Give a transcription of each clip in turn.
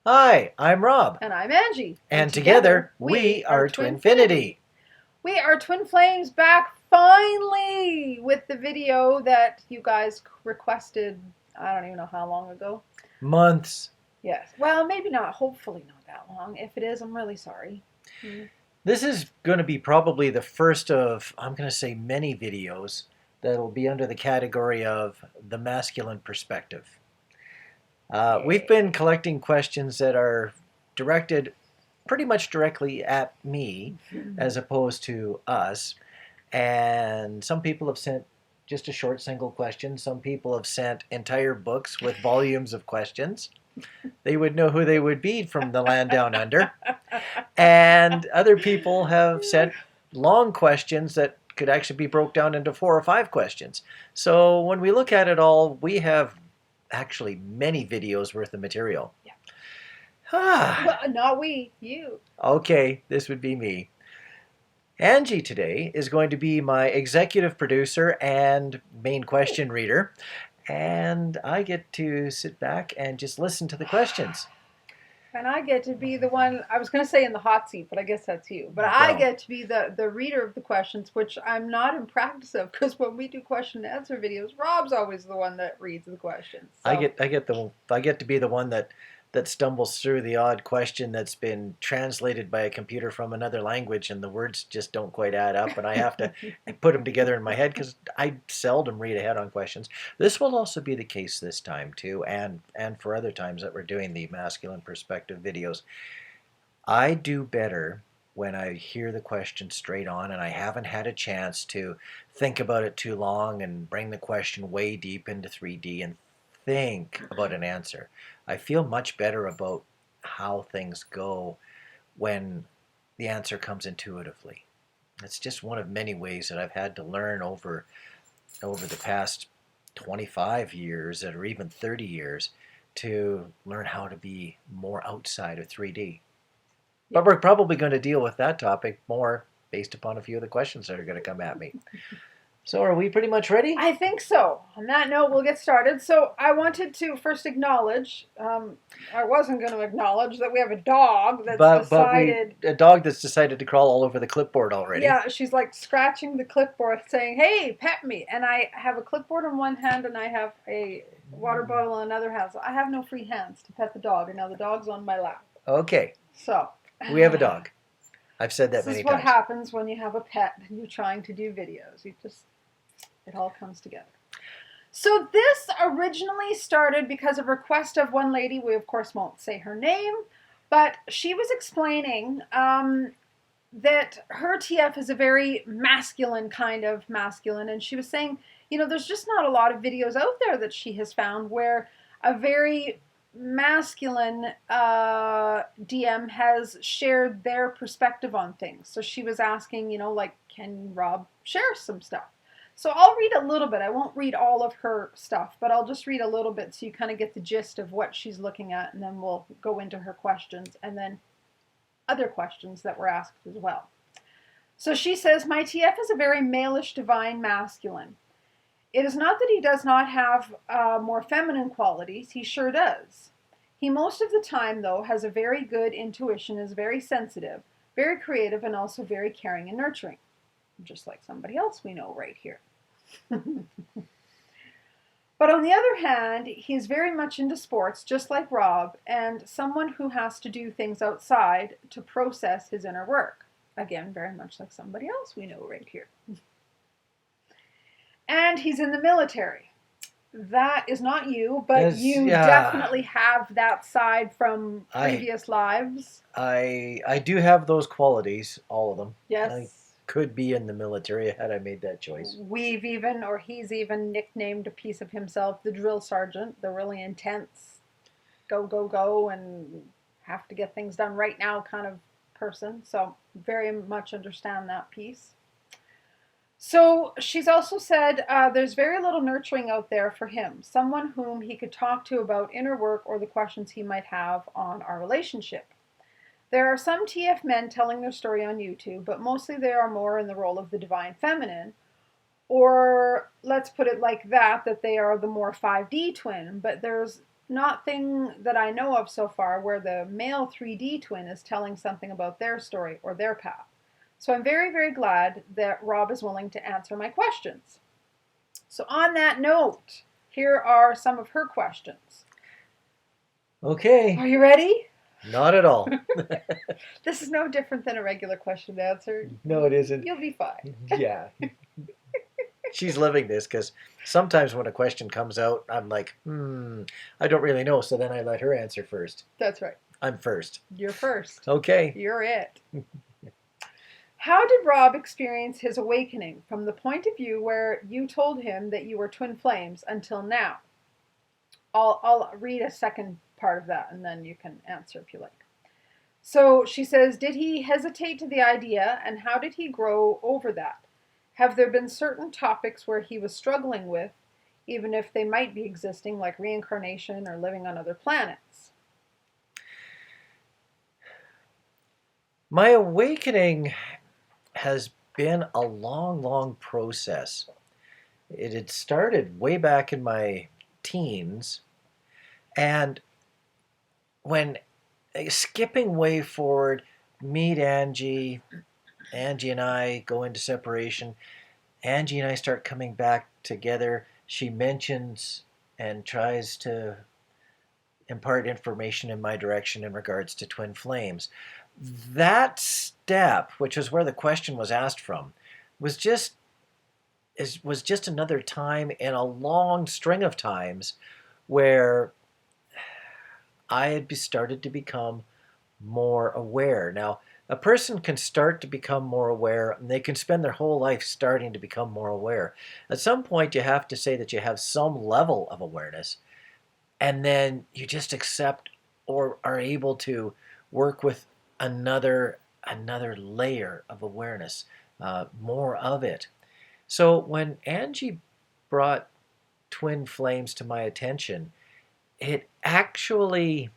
Hi, I'm Rob, And I'm Angie. and together we are Twinfinity. Twinfinity. We are Twin Flames back finally with the video that you guys requested, I don't even know how long ago. Months. Yes. Well, maybe not. Hopefully not that long. If it is, I'm really sorry. Mm. This is going to be probably the first of, I'm going to say, many videos that'll be under the category of the masculine perspective. We've been Yay. collecting questions that are directed pretty much directly at me as opposed to us. And some people have sent just a short single question. Some people have sent entire books with volumes of questions. They would know who they would be from the land down under. And other people have sent long questions that could actually be broke down into 4 or 5 questions. So when we look at it all, we have actually many videos worth of material. Yeah. Ah, Well, not we, you. okay, this would be me. Angie today is going to be my executive producer and main question reader, and I get to sit back and just listen to the questions. And I get to be the one, I was going to say in the hot seat, but I guess that's you. But I Well, get to be the reader of the questions, which I'm not in practice of because when we do question and answer videos, Rob's always the one that reads the questions. So I get to be the one that stumbles through the odd question that's been translated by a computer from another language and the words just don't quite add up and I have to put them together in my head because I seldom read ahead on questions. This will also be the case this time too, and for other times that we're doing the masculine perspective videos. I do better when I hear the question straight on and I haven't had a chance to think about it too long and bring the question way deep into 3D and think about an answer. I feel much better about how things go when the answer comes intuitively. It's just one of many ways that I've had to learn over the past 25 years or even 30 years to learn how to be more outside of 3D. yeah. But we're probably going to deal with that topic more based upon a few of the questions that are going to come at me. So are we pretty much ready? I think so. On that note, we'll get started. So I wanted to first acknowledge, I wasn't going to acknowledge that we have a dog that's But we decided, a dog that's decided to crawl all over the clipboard already. yeah, she's like scratching the clipboard saying, hey, pet me. And I have a clipboard in one hand and I have a water bottle in another hand. So I have no free hands to pet the dog. And now the dog's on my lap. Okay, So we have a dog. I've said that this many is what times. happens when you have a pet and you're trying to do videos. It all comes together. So this originally started because of a request of one lady. We of course won't say her name, but she was explaining that her TF is a very masculine kind of masculine, and she was saying, there's just not a lot of videos out there that she has found where a very masculine DM has shared their perspective on things. So she was asking, like, can Rob share some stuff? So I'll read a little bit. I won't read all of her stuff, but I'll just read a little bit so you kind of get the gist of what she's looking at, and then we'll go into her questions and then other questions that were asked as well. So she says, my TF is a very malish divine masculine. It is not that he does not have more feminine qualities. He sure does. He most of the time, though, has a very good intuition, is very sensitive, very creative, and also very caring and nurturing. Just like somebody else we know right here. But on the other hand, he's very much into sports, just like Rob, and someone who has to do things outside to process his inner work. Again, very much like somebody else we know right here. And he's in the military. That is not you, but you definitely have that side from previous lives. I do have those qualities, all of them. Yes. I could be in the military had I made that choice. He's even nicknamed a piece of himself the drill sergeant, the really intense, go, go, go, and have to get things done right now kind of person. So very much understand that piece. So she's also said there's very little nurturing out there for him, someone whom he could talk to about inner work or the questions he might have on our relationship. There are some TF men telling their story on YouTube, but mostly they are more in the role of the divine feminine, or let's put it like that they are the more 5D twin, but there's Nothing that I know of so far where the male 3D twin is telling something about their story or their path. So I'm very, very glad that Rob is willing to answer my questions. So on that note, here are some of her questions. Okay. Are you ready? Not at all. This is no different than a regular question and answer. No, it isn't. You'll be fine. Yeah. She's living this because sometimes when a question comes out, I'm like, I don't really know. So then I let her answer first. That's right. I'm first. You're first. Okay. You're it. How did Rob experience his awakening from the point of view where you told him that you were twin flames until now? I'll read a second part of that and then you can answer if you like. So she says, did he hesitate to the idea and how did he grow over that? Have there been certain topics where he was struggling with, even if they might be existing, like reincarnation or living on other planets? My awakening has been a long, long process. It had started way back in my teens, and when skipping way forward, meet Angie and I go into separation. Angie and I start coming back together. She mentions and tries to impart information in my direction in regards to twin flames. That step, which is where the question was asked from, was just another time in a long string of times where I had started to become more aware. Now, a person can start to become more aware, and they can spend their whole life starting to become more aware. At some point, you have to say that you have some level of awareness, and then you just accept or are able to work with another layer of awareness, more of it. So when Angie brought twin flames to my attention, it actually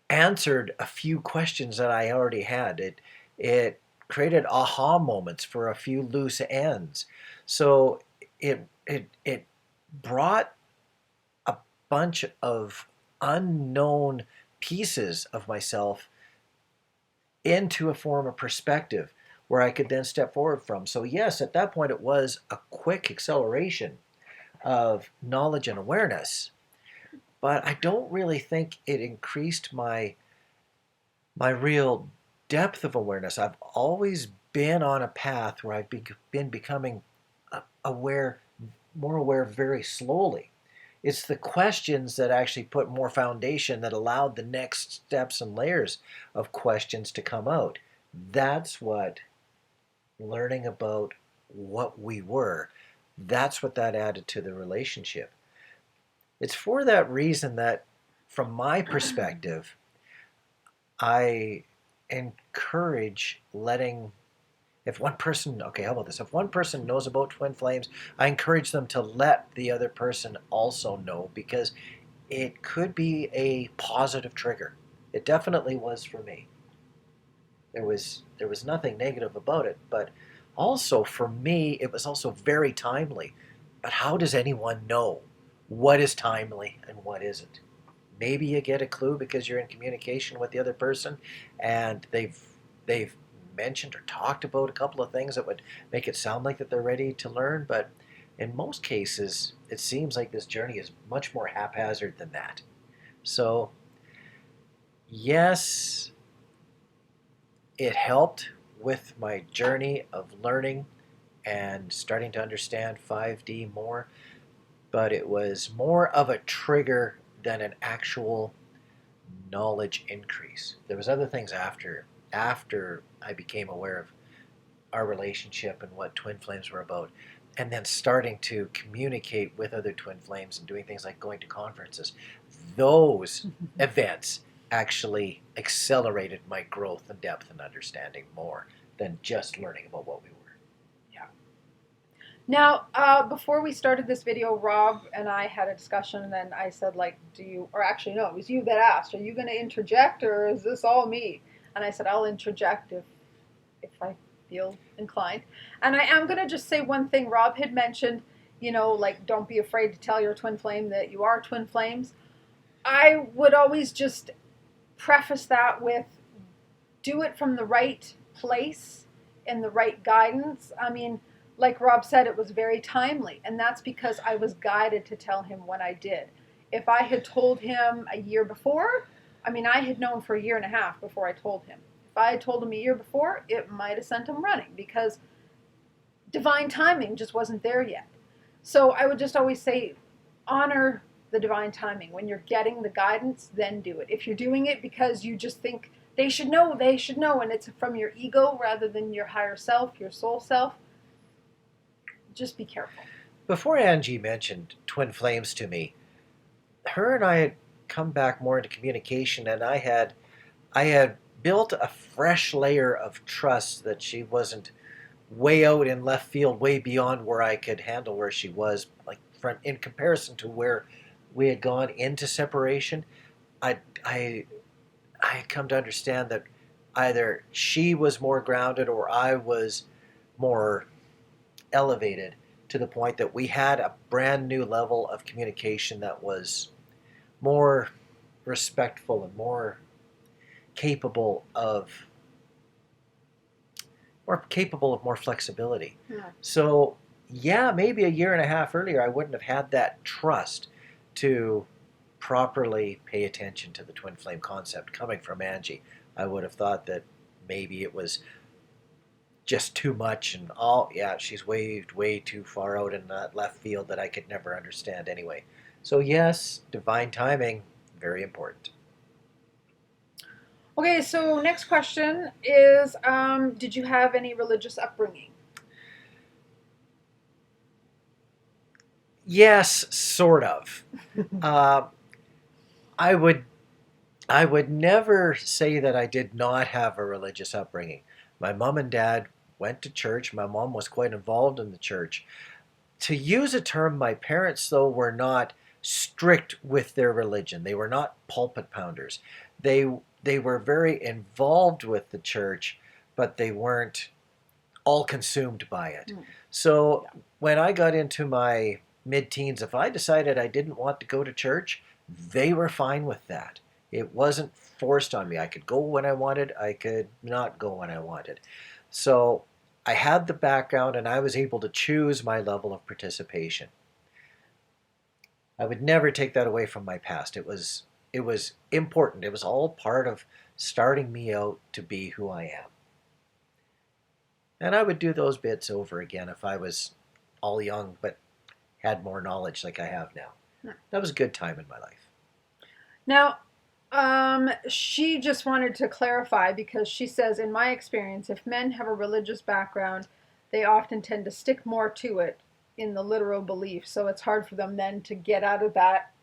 answered a few questions that I already had. It created aha moments for a few loose ends. So it brought a bunch of unknown pieces of myself into a form of perspective where I could then step forward from. So yes, at that point it was a quick acceleration of knowledge and awareness, but I don't really think it increased my real depth of awareness. I've always been on a path where I've been becoming aware, more aware very slowly. It's the questions that actually put more foundation that allowed the next steps and layers of questions to come out. That's what learning about what we were, that's what that added to the relationship. It's for that reason that, from my perspective, I encourage letting, if one person, okay, how about this? If one person knows about twin flames, I encourage them to let the other person also know, because it could be a positive trigger. It definitely was for me. There was nothing negative about it, but also for me, it was also very timely. But how does anyone know what is timely and what isn't? Maybe you get a clue because you're in communication with the other person, and they've mentioned or talked about a couple of things that would make it sound like that they're ready to learn. But in most cases, it seems like this journey is much more haphazard than that. So yes, it helped with my journey of learning and starting to understand 5D more, but it was more of a trigger than an actual knowledge increase. There was other things after I became aware of our relationship and what twin flames were about, and then starting to communicate with other twin flames and doing things like going to conferences. Those events actually accelerated my growth and depth and understanding more than just learning about what we were. Now, before we started this video, Rob and I had a discussion, and then I said, like, do you, or actually, no, it was you that asked, are you going to interject, or is this all me? And I said, I'll interject if I feel inclined. And I am going to just say one thing. Rob had mentioned, like, don't be afraid to tell your twin flame that you are twin flames. I would always just preface that with, do it from the right place and the right guidance. I mean, like Rob said, it was very timely, and that's because I was guided to tell him what I did. If I had told him a year before, I mean, I had known for a year and a half before I told him. If I had told him a year before, it might have sent him running because divine timing just wasn't there yet. So I would just always say, honor the divine timing. When you're getting the guidance, then do it. If you're doing it because you just think they should know, and it's from your ego rather than your higher self, your soul self, just be careful. Before Angie mentioned twin flames to me, her and I had come back more into communication, and I had built a fresh layer of trust that she wasn't way out in left field, way beyond where I could handle where she was, like in comparison to where we had gone into separation. I had come to understand that either she was more grounded or I was more elevated to the point that we had a brand new level of communication that was more respectful and capable of more flexibility. Yeah. So yeah, maybe a year and a half earlier I wouldn't have had that trust to properly pay attention to the twin flame concept coming from Angie. I would have thought that maybe it was just too much, and she's waved way too far out in that left field that I could never understand anyway. So yes, divine timing, very important. Okay, so next question is, did you have any religious upbringing? Yes, sort of. I would never say that I did not have a religious upbringing. My mom and dad went to church. My mom was quite involved in the church. To use a term, my parents, though, were not strict with their religion. They were not pulpit pounders. They were very involved with the church, but they weren't all consumed by it. Mm. So when I got into my mid-teens, if I decided I didn't want to go to church, they were fine with that. It wasn't forced on me. I could go when I wanted. I could not go when I wanted. So I had the background and I was able to choose my level of participation. I would never take that away from my past. It was important. It was all part of starting me out to be who I am. And I would do those bits over again if I was all young but had more knowledge like I have now. That was a good time in my life. Now, she just wanted to clarify because she says, in my experience, if men have a religious background, they often tend to stick more to it in the literal belief. So it's hard for them then to get out of that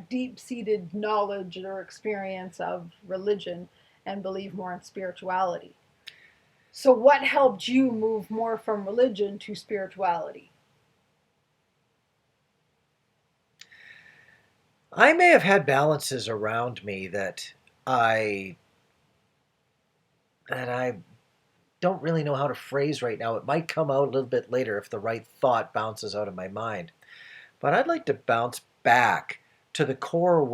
deep-seated knowledge or experience of religion and believe more in spirituality. So what helped you move more from religion to spirituality? I may have had balances around me that I don't really know how to phrase right now. It might come out a little bit later if the right thought bounces out of my mind. But I'd like to bounce back to the core of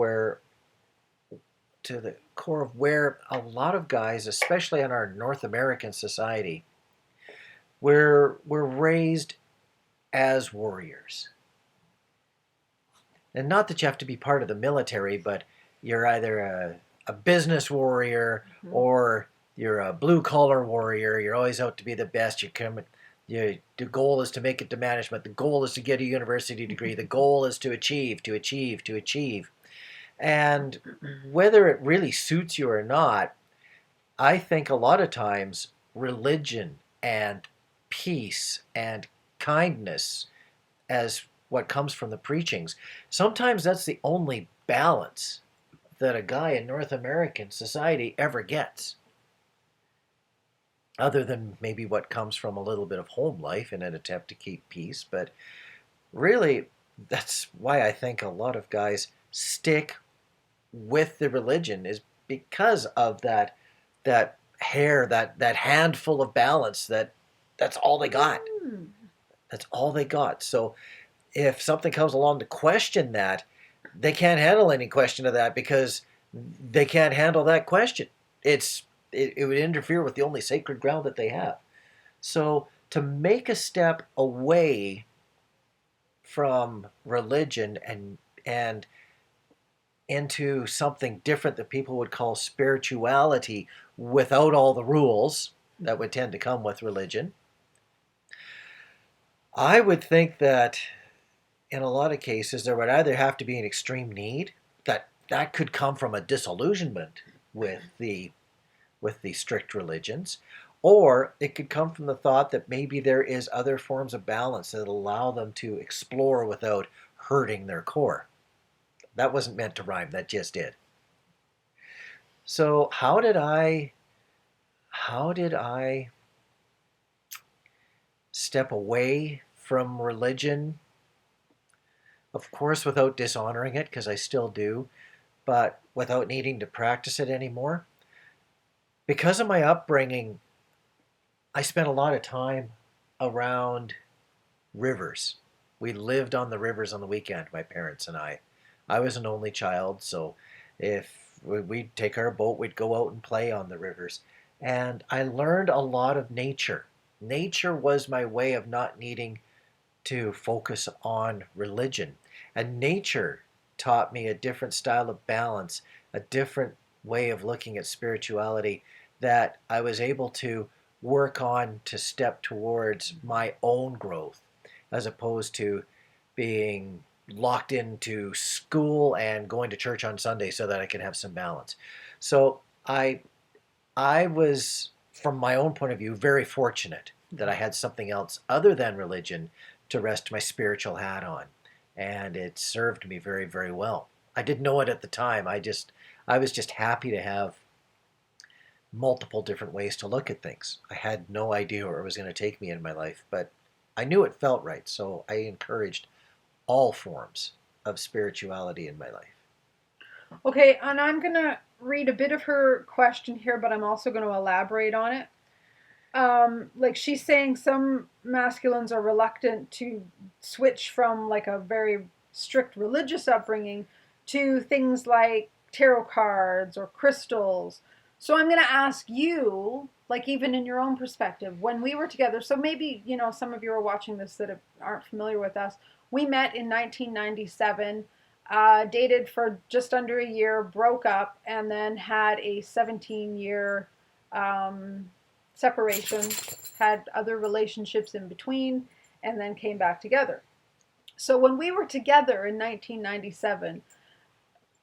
where a lot of guys, especially in our North American society, we're raised as warriors. And not that you have to be part of the military, but you're either a business warrior or you're a blue-collar warrior. You're always out to be the best. The goal is to make it to management. The goal is to get a university degree. The goal is to achieve. And whether it really suits you or not, I think a lot of times religion and peace and kindness, as what comes from the preachings, sometimes that's the only balance that a guy in North American society ever gets. Other than maybe what comes from a little bit of home life in an attempt to keep peace. But really, that's why I think a lot of guys stick with the religion, is because of that handful of balance that's all they got. That's all they got. So if something comes along to question that, they can't handle any question of that because they can't handle that question. It would interfere with the only sacred ground that they have. So to make a step away from religion and into something different that people would call spirituality without all the rules that would tend to come with religion, I would think that in a lot of cases there would either have to be an extreme need that could come from a disillusionment with the strict religions, or it could come from the thought that maybe there is other forms of balance that allow them to explore without hurting their core. That wasn't meant to rhyme, that just did. So how did I step away from religion? Of course, without dishonoring it, because I still do, but without needing to practice it anymore. Because of my upbringing, I spent a lot of time around rivers. We lived on the rivers on the weekend, my parents and I. I was an only child, so if we'd take our boat, we'd go out and play on the rivers. And I learned a lot of nature. Nature was my way of not needing to focus on religion. And nature taught me a different style of balance, a different way of looking at spirituality that I was able to work on to step towards my own growth as opposed to being locked into school and going to church on Sunday so that I could have some balance. So I was, from my own point of view, very fortunate that I had something else other than religion to rest my spiritual hat on. And it served me very, very well. I didn't know it at the time. I was just happy to have multiple different ways to look at things. I had no idea where it was going to take me in my life, but I knew it felt right. So I encouraged all forms of spirituality in my life. Okay, and I'm going to read a bit of her question here, but I'm also going to elaborate on it. Like she's saying some masculines are reluctant to switch from like a very strict religious upbringing to things like tarot cards or crystals. So I'm going to ask you, like even in your own perspective, when we were together, so maybe, some of you are watching this that aren't familiar with us. We met in 1997, dated for just under a year, broke up, and then had a 17-year separation, had other relationships in between, and then came back together. So when we were together in 1997,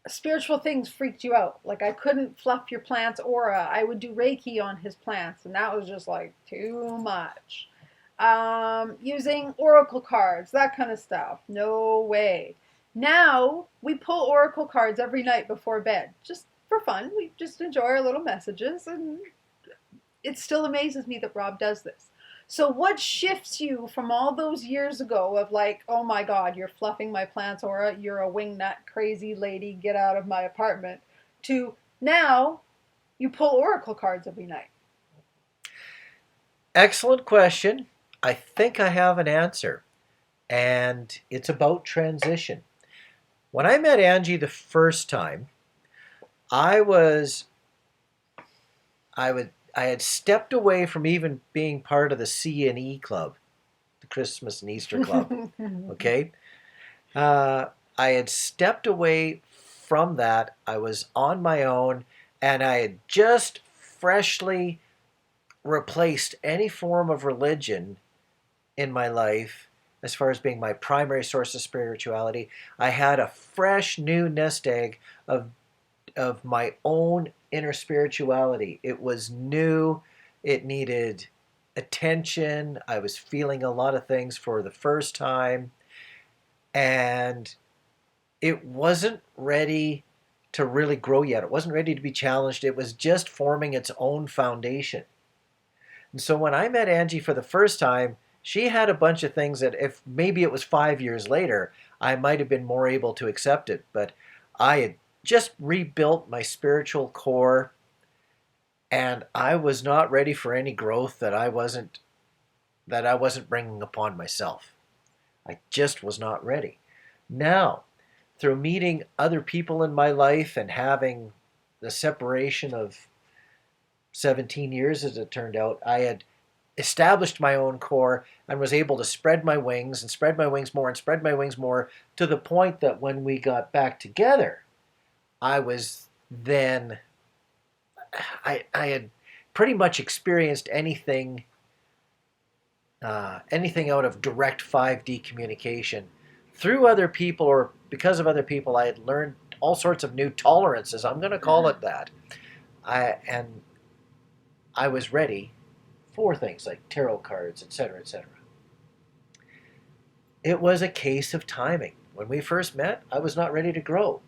spiritual things freaked you out. Like I couldn't fluff your plant's aura. I would do Reiki on his plants, and that was just like too much. Using oracle cards, that kind of stuff. No way. Now we pull oracle cards every night before bed, just for fun. We just enjoy our little messages, and it still amazes me that Rob does this. So what shifts you from all those years ago of like, oh my God, you're fluffing my plants, aura, you're a wingnut crazy lady, get out of my apartment, to now you pull oracle cards every night? Excellent question. I think I have an answer, and it's about transition. When I met Angie the first time, I was I had stepped away from even being part of the C and E club, the Christmas and Easter club. Okay, I had stepped away from that. I was on my own, and I had just freshly replaced any form of religion in my life as far as being my primary source of spirituality. I had a fresh new nest egg of my own inner spirituality. It was new. It needed attention. I was feeling a lot of things for the first time, and it wasn't ready to really grow yet. It wasn't ready to be challenged. It was just forming its own foundation. And so when I met Angie for the first time, she had a bunch of things that if maybe it was 5 years later, I might have been more able to accept it. But I had just rebuilt my spiritual core, and I was not ready for any growth that I wasn't bringing upon myself. I just was not ready. Now, through meeting other people in my life and having the separation of 17 years, as it turned out, I had established my own core and was able to spread my wings and spread my wings more and spread my wings more to the point that when we got back together, I was then, I had pretty much experienced anything out of direct 5D communication through other people or because of other people. I had learned all sorts of new tolerances. I'm going to call it that. And I was ready for things like tarot cards, etc., etc. It was a case of timing. When we first met, I was not ready to grow,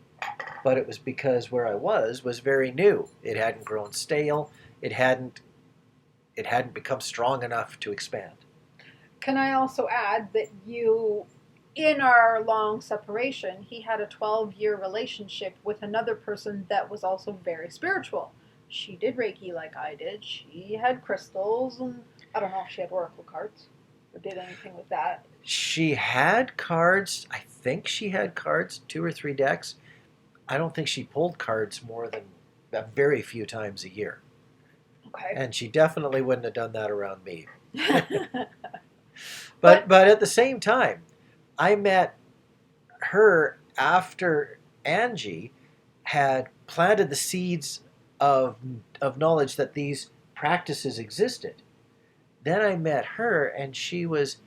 but it was because where I was very new. It hadn't grown stale. It hadn't become strong enough to expand. Can I also add that you, in our long separation, he had a 12-year relationship with another person that was also very spiritual. She did Reiki like I did. She had crystals, and I don't know if she had oracle cards or did anything with that. She had cards. I think she had cards, 2 or 3 decks. I don't think she pulled cards more than a very few times a year. Okay. And she definitely wouldn't have done that around me. But at the same time, I met her after Angie had planted the seeds of knowledge that these practices existed. Then I met her, and she was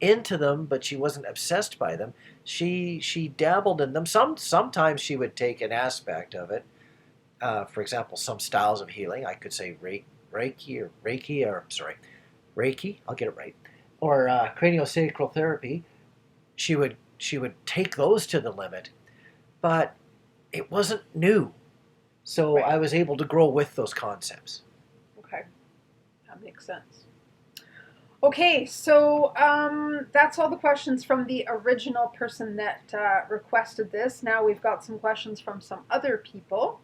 into them, but she wasn't obsessed by them. She dabbled in them. Sometimes she would take an aspect of it. For example, some styles of healing. I could say Reiki. I'll get it right. Or craniosacral therapy. She would take those to the limit, but it wasn't new. So Right. I was able to grow with those concepts. Okay, that makes sense. Okay, so that's all the questions from the original person that requested this. Now we've got some questions from some other people.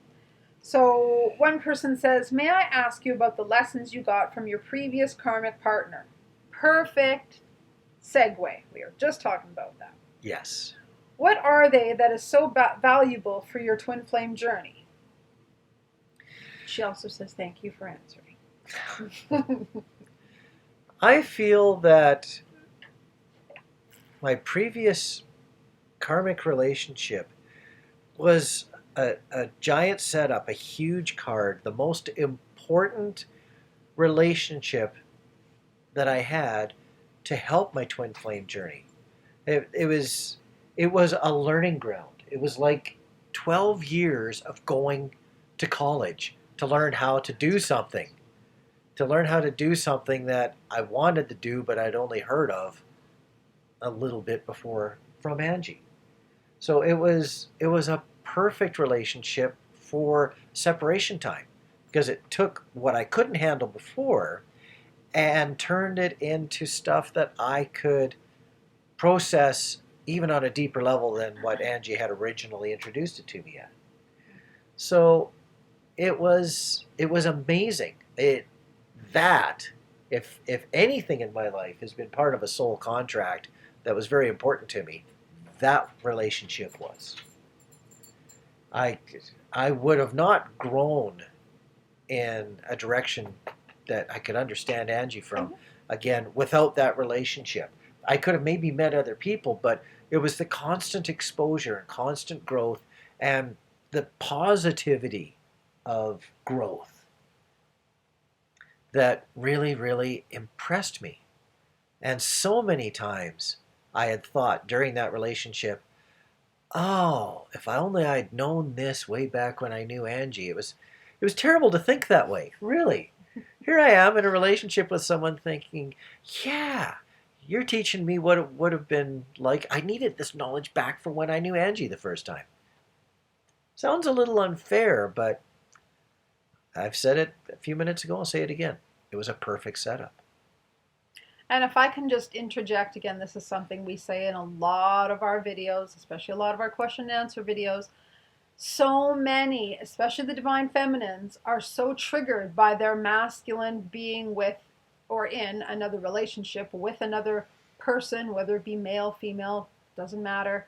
So one person says, may I ask you about the lessons you got from your previous karmic partner? Perfect segue. We were just talking about that. Yes. What are they that is so valuable for your twin flame journey? She also says, thank you for answering. I feel that my previous karmic relationship was a giant setup, a huge card, the most important relationship that I had to help my twin flame journey. It was a learning ground. It was like 12 years of going to college to learn how to do something. To learn how to do something that I wanted to do, but I'd only heard of a little bit before from Angie. So it was a perfect relationship for separation time because it took what I couldn't handle before and turned it into stuff that I could process even on a deeper level than what Angie had originally introduced it to me at. So it was amazing. If anything in my life has been part of a soul contract that was very important to me, that relationship was. I would have not grown in a direction that I could understand Angie from again without that relationship. I could have maybe met other people, but it was the constant exposure and constant growth and the positivity of growth that really, really impressed me. And so many times I had thought during that relationship, oh, if only I'd known this way back when I knew Angie. It was terrible to think that way, really. Here I am in a relationship with someone thinking, yeah, you're teaching me what it would have been like. I needed this knowledge back from when I knew Angie the first time. Sounds a little unfair, but I've said it a few minutes ago. I'll say it again. It was a perfect setup. And if I can just interject again, this is something we say in a lot of our videos, especially a lot of our question and answer videos. So many, especially the divine feminines, are so triggered by their masculine being with or in another relationship with another person, whether it be male, female, doesn't matter.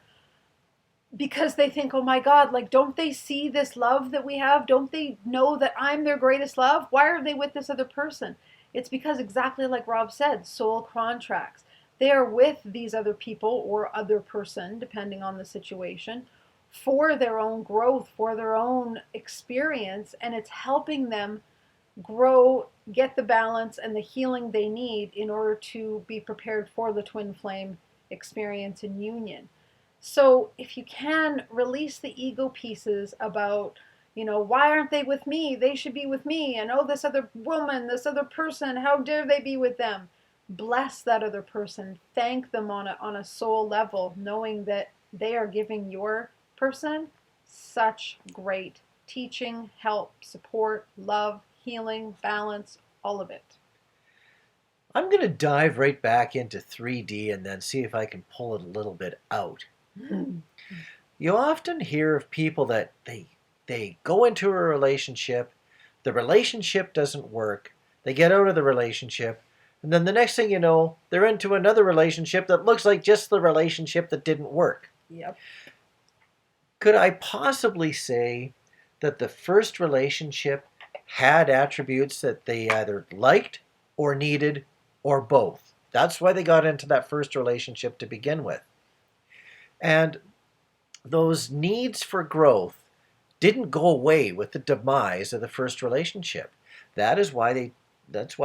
because they think, oh my God, like, don't they see this love that we have? Don't they know that I'm their greatest love? Why are they with this other person? It's because, exactly like Rob said, soul contracts. They are with these other people or other person, depending on the situation, for their own growth, for their own experience, and it's helping them grow, get the balance and the healing they need in order to be prepared for the twin flame experience and union. So if you can release the ego pieces about, why aren't they with me? They should be with me. And oh, this other woman, this other person, how dare they be with them? Bless that other person. Thank them on a soul level, knowing that they are giving your person such great teaching, help, support, love, healing, balance, all of it. I'm going to dive right back into 3D and then see if I can pull it a little bit out. You often hear of people that they go into a relationship, the relationship doesn't work, they get out of the relationship, and then the next thing you know, they're into another relationship that looks like just the relationship that didn't work. Yep. Could I possibly say that the first relationship had attributes that they either liked or needed or both? That's why they got into that first relationship to begin with. And those needs for growth didn't go away with the demise of the first relationship. That's why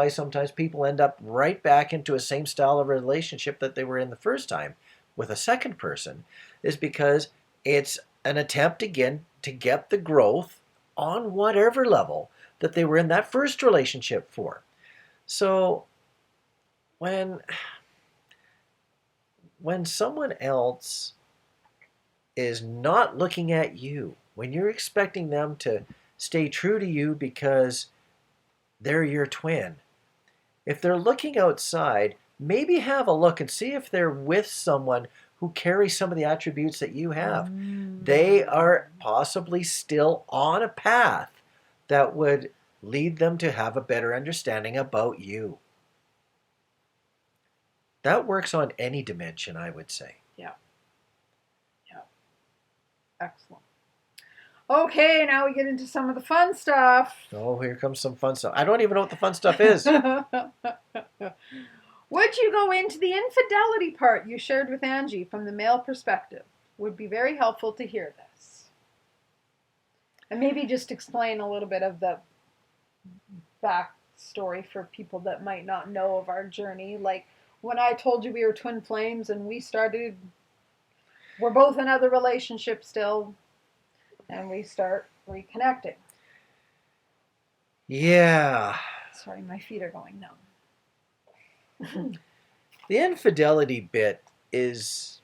sometimes people end up right back into a same style of relationship that they were in the first time with a second person, is because it's an attempt again to get the growth on whatever level that they were in that first relationship for. So when someone else is not looking at you, when you're expecting them to stay true to you because they're your twin, if they're looking outside, maybe have a look and see if they're with someone who carries some of the attributes that you have. They are possibly still on a path that would lead them to have a better understanding about you. That works on any dimension, I would say. Yeah. Yeah. Excellent. Okay, now we get into some of the fun stuff. Oh, here comes some fun stuff. I don't even know what the fun stuff is. Would you go into the infidelity part you shared with Angie from the male perspective? Would be very helpful to hear this. And maybe just explain a little bit of the backstory for people that might not know of our journey. Like when I told you we were twin flames and we're both in other relationships still, and we start reconnecting. Yeah. Sorry, my feet are going numb. The infidelity bit is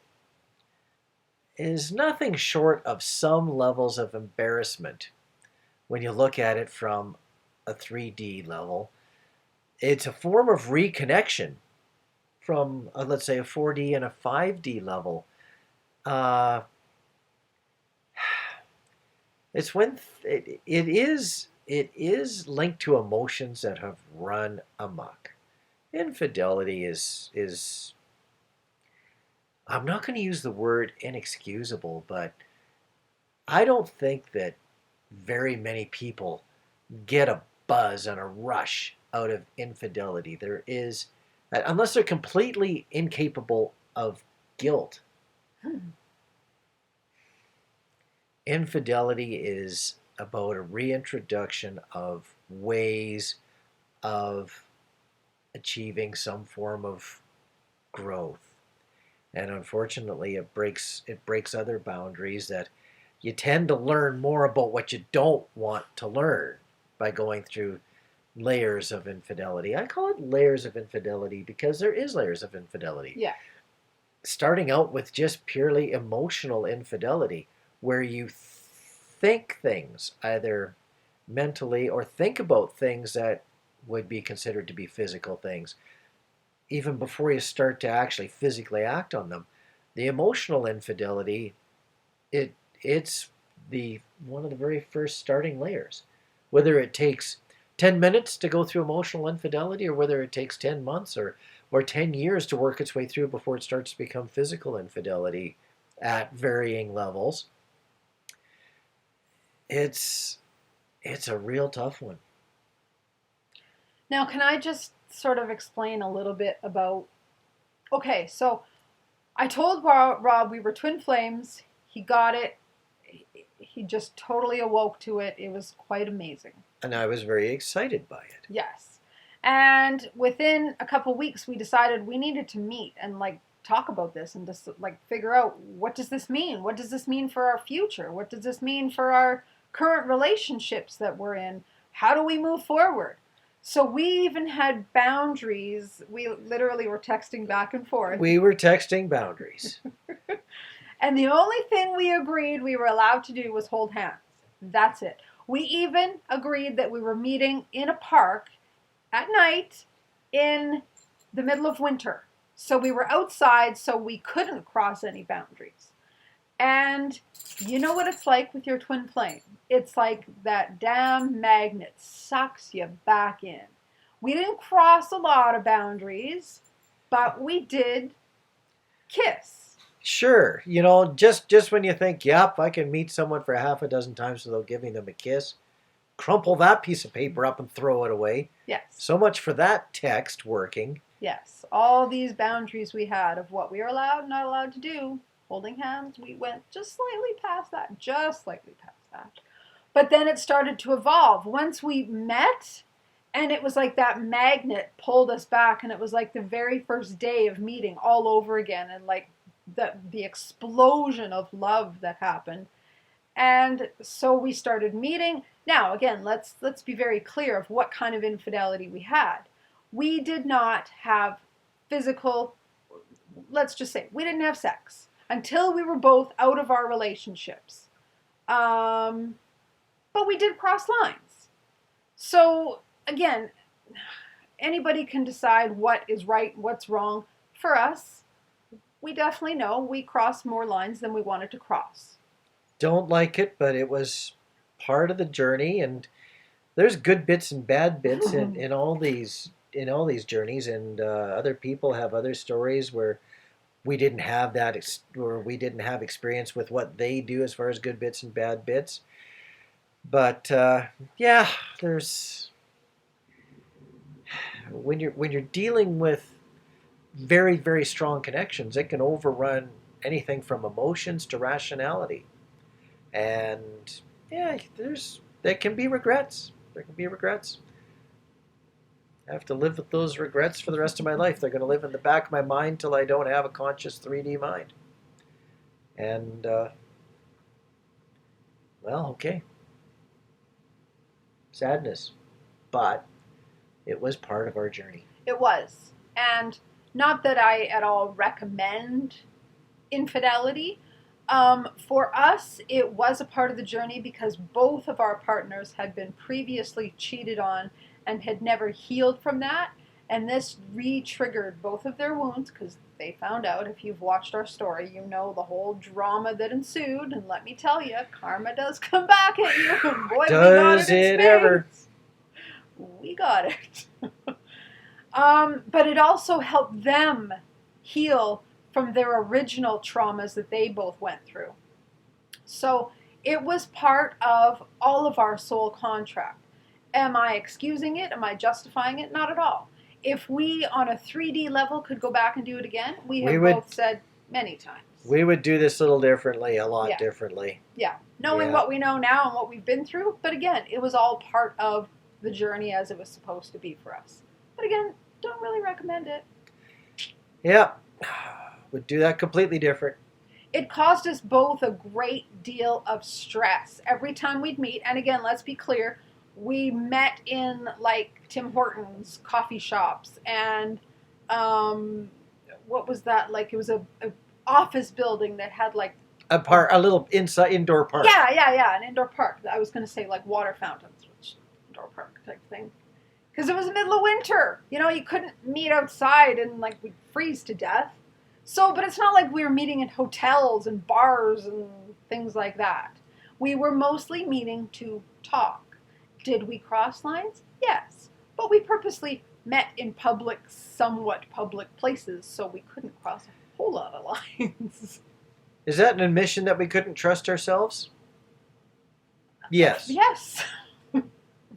nothing short of some levels of embarrassment when you look at it from a 3D level. It's a form of reconnection from, let's say, a 4D and a 5D level. It's when it is linked to emotions that have run amok. Infidelity is I'm not going to use the word inexcusable, but I don't think that very many people get a buzz and a rush out of infidelity. There is, unless they're completely incapable of guilt. Infidelity is about a reintroduction of ways of achieving some form of growth. And unfortunately, it breaks other boundaries that you tend to learn more about what you don't want to learn by going through layers of infidelity. I call it layers of infidelity because there is layers of infidelity. Yeah. Starting out with just purely emotional infidelity, where you think things either mentally or think about things that would be considered to be physical things even before you start to actually physically act on them. The emotional infidelity, it's the one of the very first starting layers. Whether it takes 10 minutes to go through emotional infidelity or whether it takes 10 months or 10 years to work its way through before it starts to become physical infidelity, at varying levels. It's a real tough one. Now, can I just sort of explain a little bit about? Okay, so I told Rob we were twin flames. He got it. He just totally awoke to it. It was quite amazing. And I was very excited by it. Yes. And within a couple weeks, we decided we needed to meet and like talk about this and just like figure out, what does this mean? What does this mean for our future? What does this mean for our current relationships that we're in? How do we move forward? So we even had boundaries. We literally were texting back and forth. We were texting boundaries. And the only thing we agreed we were allowed to do was hold hands. That's it. We even agreed that we were meeting in a park at night in the middle of winter. So we were outside, so we couldn't cross any boundaries. And you know what it's like with your twin flame? It's like that damn magnet sucks you back in. We didn't cross a lot of boundaries, but we did kiss. Sure, just when you think, yep, I can meet someone for half a dozen times without giving them a kiss, crumple that piece of paper up and throw it away. Yes. So much for that text working. Yes. All these boundaries we had of what we were allowed and not allowed to do, holding hands, we went just slightly past that. But then it started to evolve. Once we met, and it was like that magnet pulled us back, and it was like the very first day of meeting all over again, and like the explosion of love that happened. And so we started meeting. Now, again, let's be very clear of what kind of infidelity we had. We did not have physical, let's just say, we didn't have sex until we were both out of our relationships. But we did cross lines. So, again, anybody can decide what is right, what's wrong. For us, we definitely know we crossed more lines than we wanted to cross. Don't like it, but it was part of the journey, and there's good bits and bad bits in all these journeys, and other people have other stories where we didn't have that, or we didn't have experience with what they do as far as good bits and bad bits. But yeah, there's when you're dealing with very, very strong connections, it can overrun anything from emotions to rationality. And yeah, there can be regrets. There can be regrets. I have to live with those regrets for the rest of my life. They're going to live in the back of my mind till I don't have a conscious 3D mind. And, well, okay. Sadness. But it was part of our journey. It was. And not that I at all recommend infidelity. For us, it was a part of the journey because both of our partners had been previously cheated on and had never healed from that. And this re-triggered both of their wounds because they found out, if you've watched our story, you know the whole drama that ensued. And let me tell you, karma does come back at you. Boy, does it ever? We got it. But it also helped them heal from their original traumas that they both went through. So it was part of all of our soul contract. Am I excusing it? Am I justifying it? Not at all. If we, on a 3D level, could go back and do it again, we have both said many times. We would do this a little differently, a lot differently. Yeah. Knowing what we know now and what we've been through. But again, it was all part of the journey as it was supposed to be for us. But again, don't really recommend it. Yeah. Would do that completely different. It caused us both a great deal of stress every time we'd meet. And again, let's be clear, we met in like Tim Hortons coffee shops and what was that? Like it was a office building that had like a little indoor park. Yeah, an indoor park. I was going to say like water fountains, which indoor park type thing. Because it was the middle of winter. You know, you couldn't meet outside and like we'd freeze to death. So, but it's not like we were meeting in hotels and bars and things like that. We were mostly meeting to talk. Did we cross lines? Yes. But we purposely met in somewhat public places, so we couldn't cross a whole lot of lines. Is that an admission that we couldn't trust ourselves? Yes. Yes,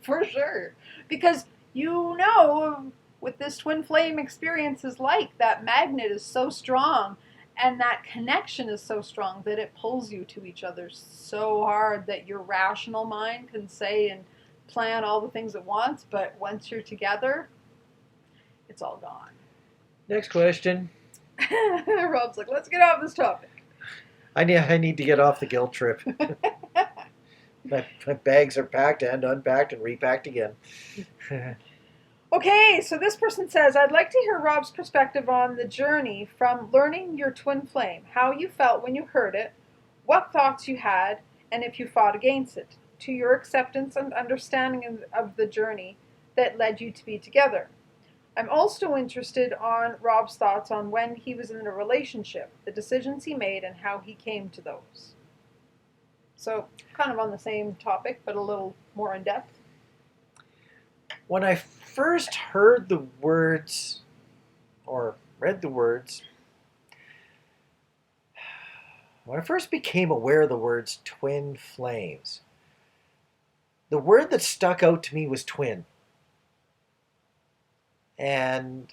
for sure. Because you know what this twin flame experience is like. That magnet is so strong and that connection is so strong that it pulls you to each other so hard that your rational mind can say and plan all the things it wants, but once you're together, it's all gone. Next question. Rob's like, let's get off this topic. I need to get off the guilt trip. My bags are packed and unpacked and repacked again. Okay, so this person says, I'd like to hear Rob's perspective on the journey from learning your twin flame, how you felt when you heard it, what thoughts you had, and if you fought against it, to your acceptance and understanding of the journey that led you to be together. I'm also interested on Rob's thoughts on when he was in a relationship, the decisions he made, and how he came to those. So, kind of on the same topic, but a little more in depth. When I first heard the words, or read the words, when I first became aware of the words twin flames, the word that stuck out to me was twin. And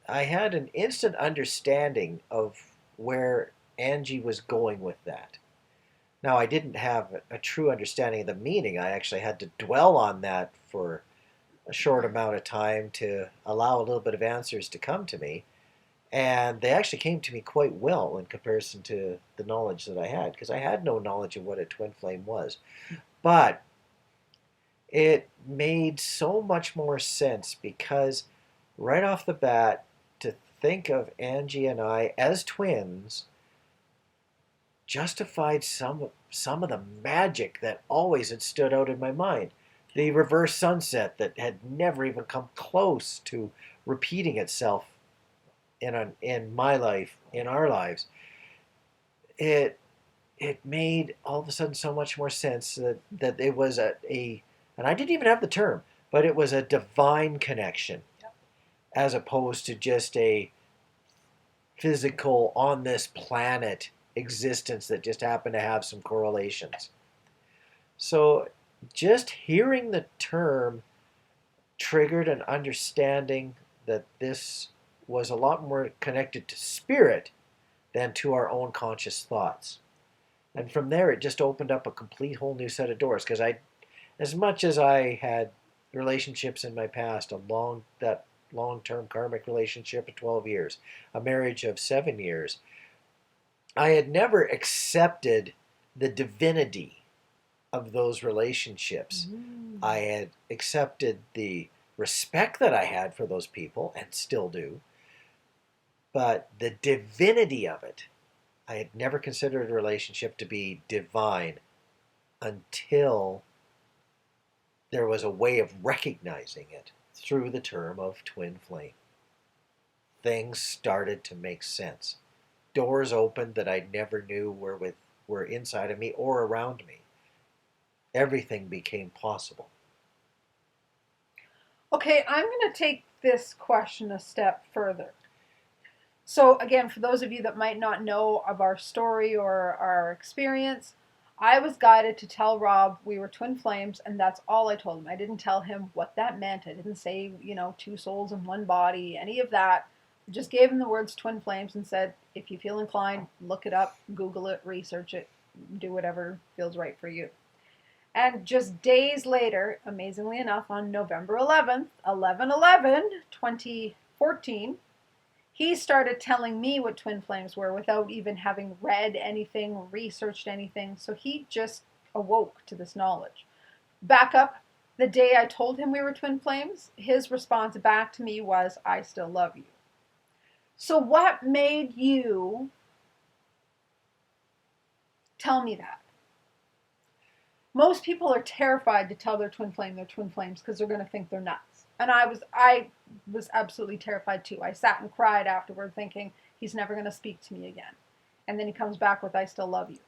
I had an instant understanding of where Angie was going with that. Now, I didn't have a true understanding of the meaning. I actually had to dwell on that for a short amount of time to allow a little bit of answers to come to me. And they actually came to me quite well in comparison to the knowledge that I had, because I had no knowledge of what a twin flame was. But it made so much more sense because right off the bat, to think of Angie and I as twins justified some of the magic that always had stood out in my mind. The reverse sunset that had never even come close to repeating itself in my life, in our lives. It made all of a sudden so much more sense that it was a and I didn't even have the term, but it was a divine connection as opposed to just a physical on this planet existence that just happened to have some correlations. So just hearing the term triggered an understanding that this was a lot more connected to spirit than to our own conscious thoughts. And from there, it just opened up a complete whole new set of doors. Because as much as I had relationships in my past, that long-term karmic relationship of 12 years, a marriage of 7 years, I had never accepted the divinity of those relationships. I had accepted the respect that I had for those people, and still do, but the divinity of it, I had never considered a relationship to be divine until there was a way of recognizing it through the term of twin flame. Things started to make sense. Doors opened that I never knew were inside of me or around me. Everything became possible. Okay, I'm going to take this question a step further. So, again, for those of you that might not know of our story or our experience, I was guided to tell Rob we were twin flames, and that's all I told him. I didn't tell him what that meant. I didn't say, two souls in one body, any of that. I just gave him the words twin flames and said, if you feel inclined, look it up, Google it, research it, do whatever feels right for you. And just days later, amazingly enough, on November 11th, 2014, he started telling me what twin flames were without even having read anything, researched anything. So he just awoke to this knowledge. Back up, the day I told him we were twin flames, his response back to me was, I still love you. So what made you tell me that? Most people are terrified to tell their twin flame they're twin flames because they're going to think they're nuts. And I was absolutely terrified too. I sat and cried afterward thinking, he's never going to speak to me again. And then he comes back with, I still love you.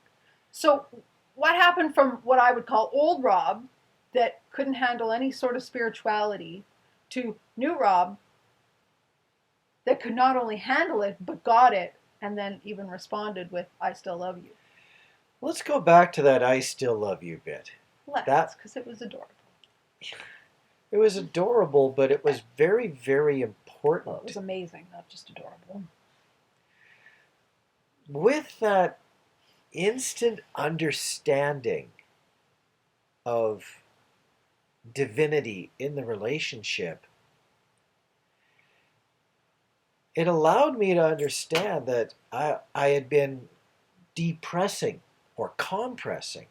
So what happened from what I would call old Rob that couldn't handle any sort of spirituality to new Rob that could not only handle it, but got it, and then even responded with, I still love you. Let's go back to that "I still love you" bit. Let's, That because it was adorable. it was adorable, but it was very, very Well, it was important. amazing, not just adorable. With that instant understanding of divinity in the relationship, it allowed me to understand that I had been depressing or compressing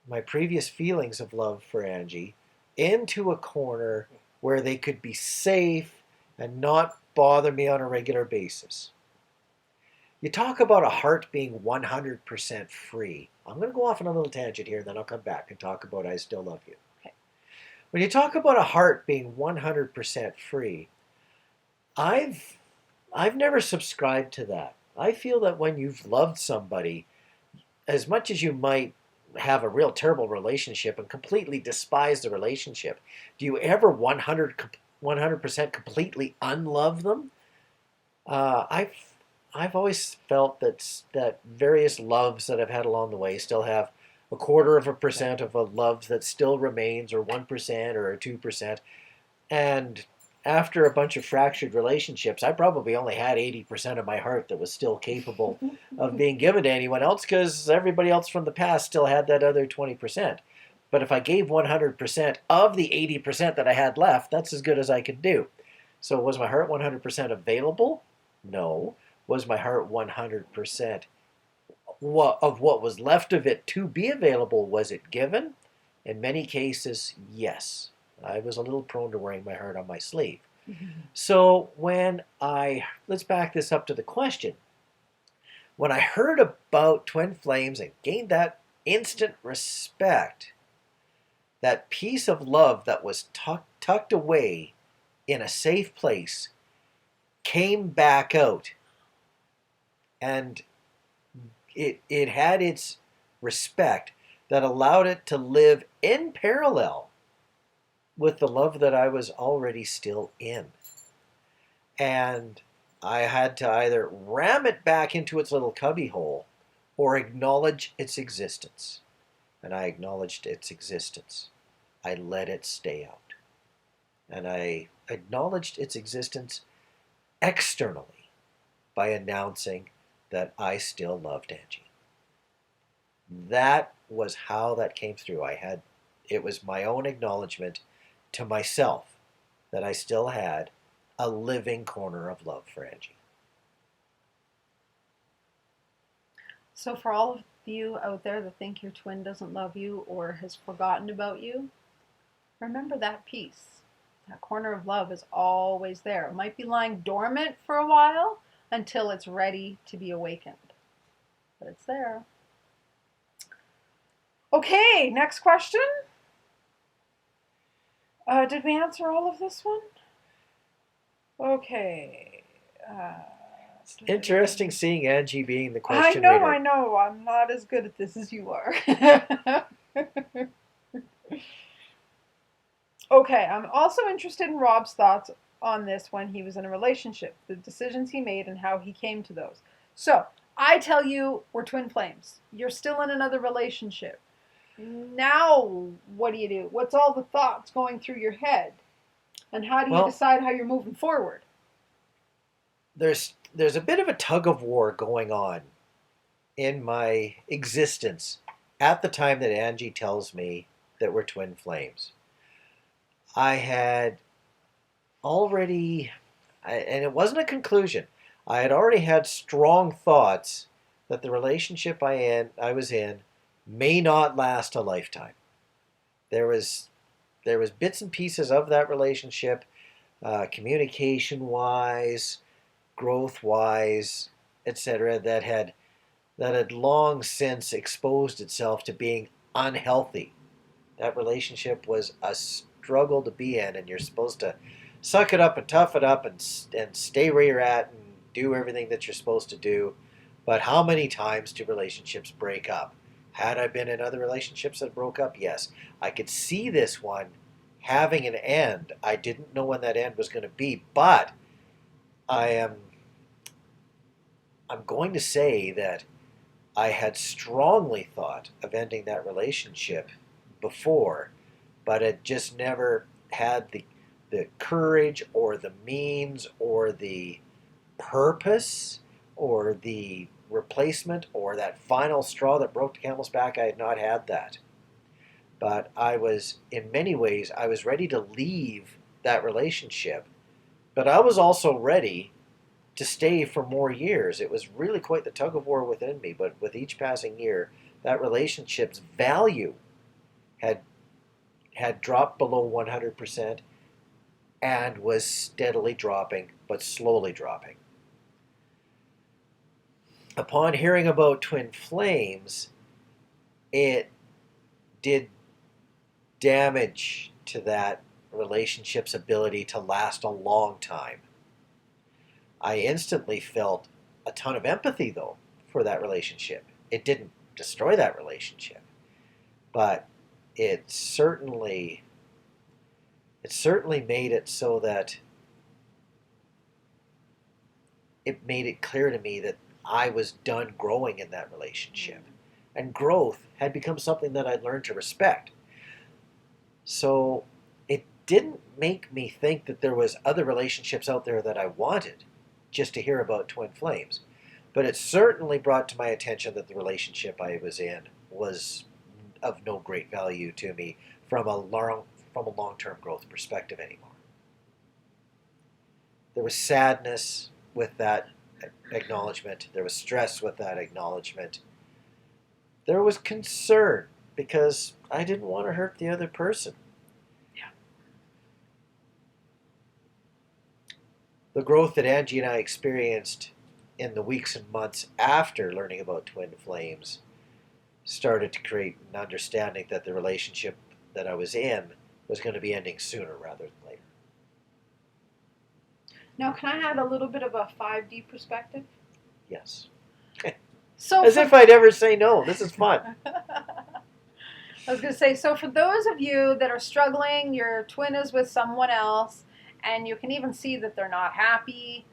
my previous feelings of love for Angie into a corner where they could be safe and not bother me on a regular basis. You talk about a heart being 100% free. I'm going to go off on a little tangent here, and then I'll come back and talk about "I Still Love You." Okay. When you talk about a heart being 100% free, I've I've never subscribed to that. I feel that when you've loved somebody, as much as you might have a real terrible relationship and completely despise the relationship, do you ever 100% completely unlove them? I've always felt that various loves that I've had along the way still have a quarter of a percent of a love that still remains, or 1% or 2%. And after a bunch of fractured relationships, I probably only had 80% of my heart that was still capable of being given to anyone else, because everybody else from the past still had that other 20%. But if I gave 100% of the 80% that I had left, that's as good as I could do. So was my heart 100% available? No. Was my heart 100% of what was left of it to be available, was it given? In many cases, yes. I was a little prone to wearing my heart on my sleeve. So let's back this up to the question. When I heard about twin flames and gained that instant respect, that piece of love that was tucked away in a safe place came back out, and it had its respect that allowed it to live in parallel with the love that I was already still in. And I had to either ram it back into its little cubbyhole or acknowledge its existence. And I acknowledged its existence. I let it stay out. And I acknowledged its existence externally by announcing that I still loved Angie. That was how that came through. It was my own acknowledgement to myself that I still had a living corner of love for Angie. So, for all of you out there that think your twin doesn't love you or has forgotten about you, remember that piece. That corner of love is always there. It might be lying dormant for a while until it's ready to be awakened, but it's there. Okay, next question. Did we answer all of this one? Okay. Interesting seeing Angie being the question I reader. know. I'm not as good at this as you are. Okay, I'm also interested in Rob's thoughts on this when he was in a relationship, the decisions he made and how he came to those. So, I tell you, we're twin flames. You're still in another relationship. Now, what do you do? What's all the thoughts going through your head? And how do you decide how you're moving forward? There's a bit of a tug of war going on in my existence at the time that Angie tells me that we're twin flames. I had already, and it wasn't a conclusion, I had already had strong thoughts that the relationship I was in may not last a lifetime. There was bits and pieces of that relationship, communication wise, growth wise, etc., that had long since exposed itself to being unhealthy. That relationship was a struggle to be in, and you're supposed to suck it up and tough it up and stay where you're at and do everything that you're supposed to do. But how many times do relationships break up? Had I been in other relationships that broke up? Yes. I could see this one having an end. I didn't know when that end was going to be, but I'm going to say that I had strongly thought of ending that relationship before, but had just never had the courage or the means or the purpose or the replacement or that final straw that broke the camel's back. I had not had that. But I was, in many ways, I was ready to leave that relationship. But I was also ready to stay for more years. It was really quite the tug of war within me. But with each passing year, that relationship's value had dropped below 100% and was steadily dropping, but slowly dropping. Upon hearing about twin flames, it did damage to that relationship's ability to last a long time. I instantly felt a ton of empathy, though, for that relationship. It didn't destroy that relationship, but it certainly made it so that it made it clear to me that I was done growing in that relationship. And growth had become something that I'd learned to respect. So it didn't make me think that there was other relationships out there that I wanted just to hear about twin flames. But it certainly brought to my attention that the relationship I was in was of no great value to me from a long-term growth perspective anymore. There was sadness with that acknowledgement. There was stress with that acknowledgement. There was concern because I didn't want to hurt the other person. Yeah. The growth that Angie and I experienced in the weeks and months after learning about twin flames started to create an understanding that the relationship that I was in was going to be ending sooner rather than later. Now, can I add a little bit of a 5D perspective? Yes. So As if I'd ever say no. This is fun. I was going to say, so for those of you that are struggling, your twin is with someone else, and you can even see that they're not happy,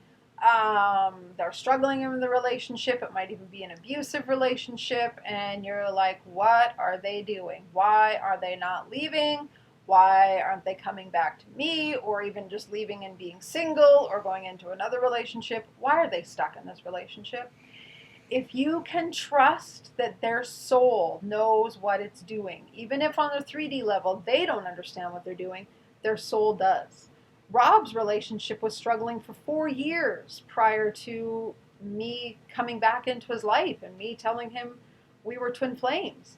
they're struggling in the relationship, it might even be an abusive relationship, and you're like, what are they doing? Why are they not leaving? Why aren't they coming back to me, or even just leaving and being single, or going into another relationship? Why are they stuck in this relationship? If you can trust that their soul knows what it's doing, even if on the 3D level they don't understand what they're doing, their soul does. Rob's relationship was struggling for 4 years prior to me coming back into his life and me telling him we were twin flames.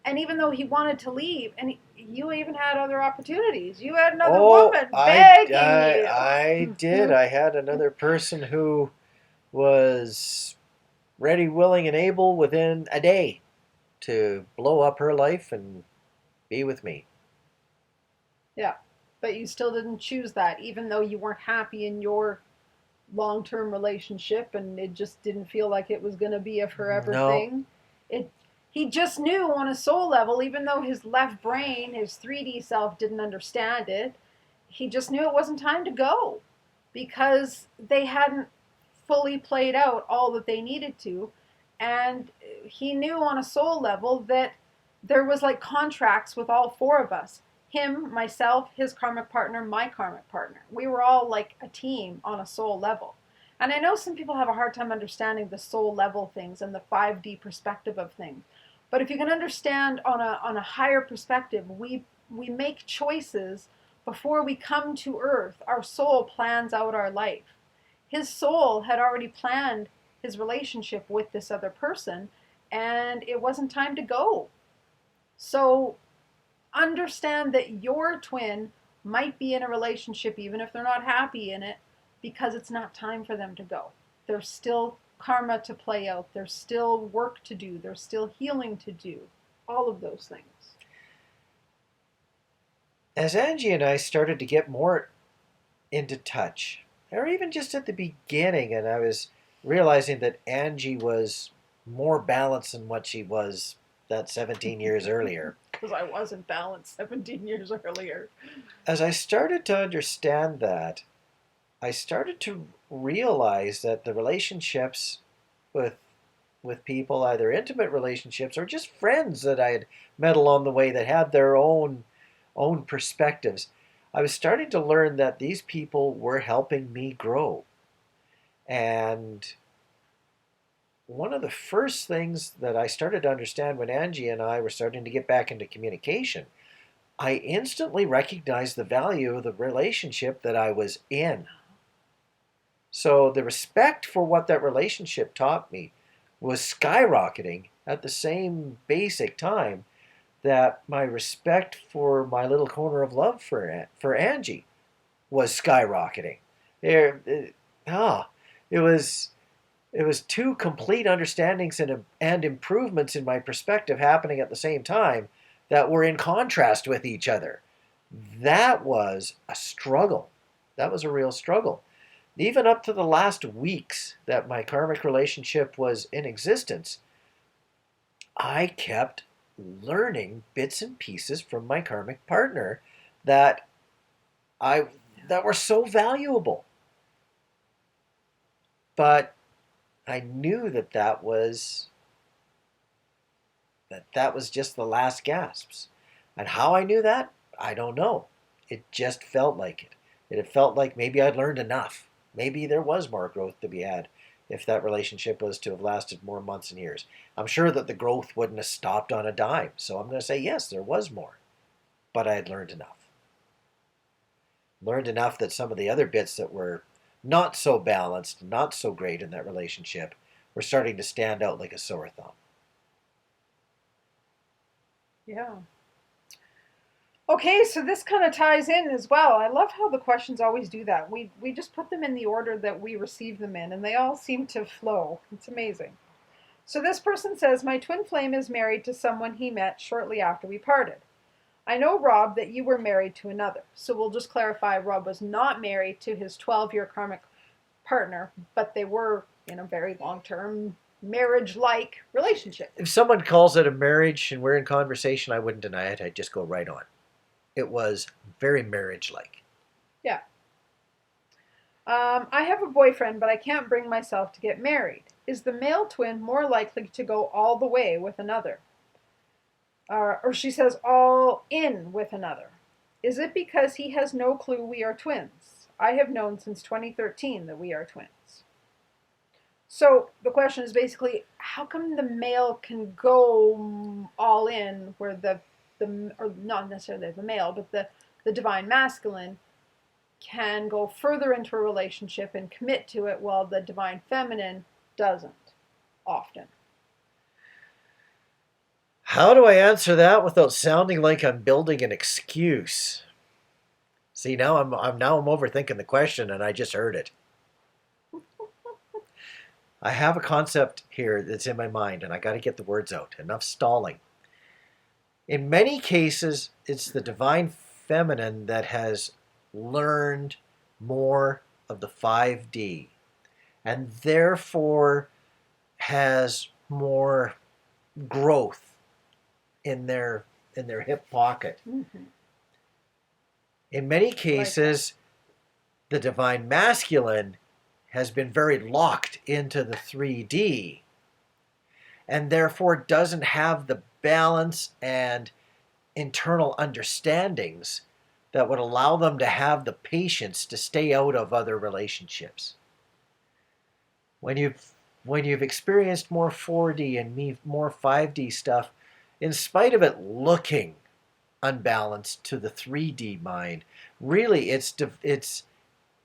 And even though he wanted to leave, and you even had other opportunities, you had another woman begging you. I did. I had another person who was ready, willing, and able within a day to blow up her life and be with me. Yeah, but you still didn't choose that, even though you weren't happy in your long-term relationship and it just didn't feel like it was going to be a forever thing. He just knew on a soul level, even though his left brain, his 3D self, didn't understand it, he just knew it wasn't time to go because they hadn't fully played out all that they needed to. And he knew on a soul level that there was like contracts with all 4 of us. Him, myself, his karmic partner, my karmic partner. We were all like a team on a soul level. And I know some people have a hard time understanding the soul level things and the 5D perspective of things. But if you can understand on a higher perspective, we make choices before we come to earth. Our soul plans out our life. His soul had already planned his relationship with this other person, and it wasn't time to go. So understand that your twin might be in a relationship, even if they're not happy in it, because it's not time for them to go. There's still karma to play out. There's still work to do. There's still healing to do. All of those things. As Angie and I started to get more into touch, or even just at the beginning, and I was realizing that Angie was more balanced than what she was that 17 years earlier. Because I wasn't balanced 17 years earlier. As I started to understand that, I started to realize that the relationships with with people, either intimate relationships or just friends that I had met along the way that had their own perspectives, I was starting to learn that these people were helping me grow. And one of the first things that I started to understand when Angie and I were starting to get back into communication, I instantly recognized the value of the relationship that I was in. So the respect for what that relationship taught me was skyrocketing at the same basic time that my respect for my little corner of love for Angie was skyrocketing. There, it was two complete understandings and improvements in my perspective happening at the same time that were in contrast with each other. That was a struggle. That was a real struggle. Even up to the last weeks that my karmic relationship was in existence, I kept learning bits and pieces from my karmic partner that I that were so valuable. But I knew that was just the last gasps. And how I knew that, I don't know. It just felt like it. It felt like maybe I'd learned enough. Maybe there was more growth to be had if that relationship was to have lasted more months and years. I'm sure that the growth wouldn't have stopped on a dime. So I'm going to say, yes, there was more. But I had learned enough. Learned enough that some of the other bits that were not so balanced, not so great in that relationship, were starting to stand out like a sore thumb. Yeah. Okay, so this kind of ties in as well. I love how the questions always do that. We just put them in the order that we receive them in, and they all seem to flow. It's amazing. So this person says, my twin flame is married to someone he met shortly after we parted. I know, Rob, that you were married to another. So we'll just clarify, Rob was not married to his 12-year karmic partner, but they were in a very long-term marriage-like relationship. If someone calls it a marriage and we're in conversation, I wouldn't deny it. I'd just go right on. It was very marriage-like. Yeah. I have a boyfriend, but I can't bring myself to get married. Is the male twin more likely to go all the way with another? Or she says all in with another. Is it because he has no clue we are twins? I have known since 2013 that we are twins. So the question is basically, how come the male can go all in where the or not necessarily the male, but the divine masculine can go further into a relationship and commit to it while the divine feminine doesn't often? How do I answer that without sounding like I'm building an excuse? See, now I'm overthinking the question and I just heard it. I have a concept here that's in my mind and I got to get the words out. Enough stalling. In many cases, it's the divine feminine that has learned more of the 5D and therefore has more growth in their hip pocket. Mm-hmm. In many cases, the divine masculine has been very locked into the 3D and therefore doesn't have the balance and internal understandings that would allow them to have the patience to stay out of other relationships. When you've experienced more 4D and more 5D stuff, in spite of it looking unbalanced to the 3D mind, really it's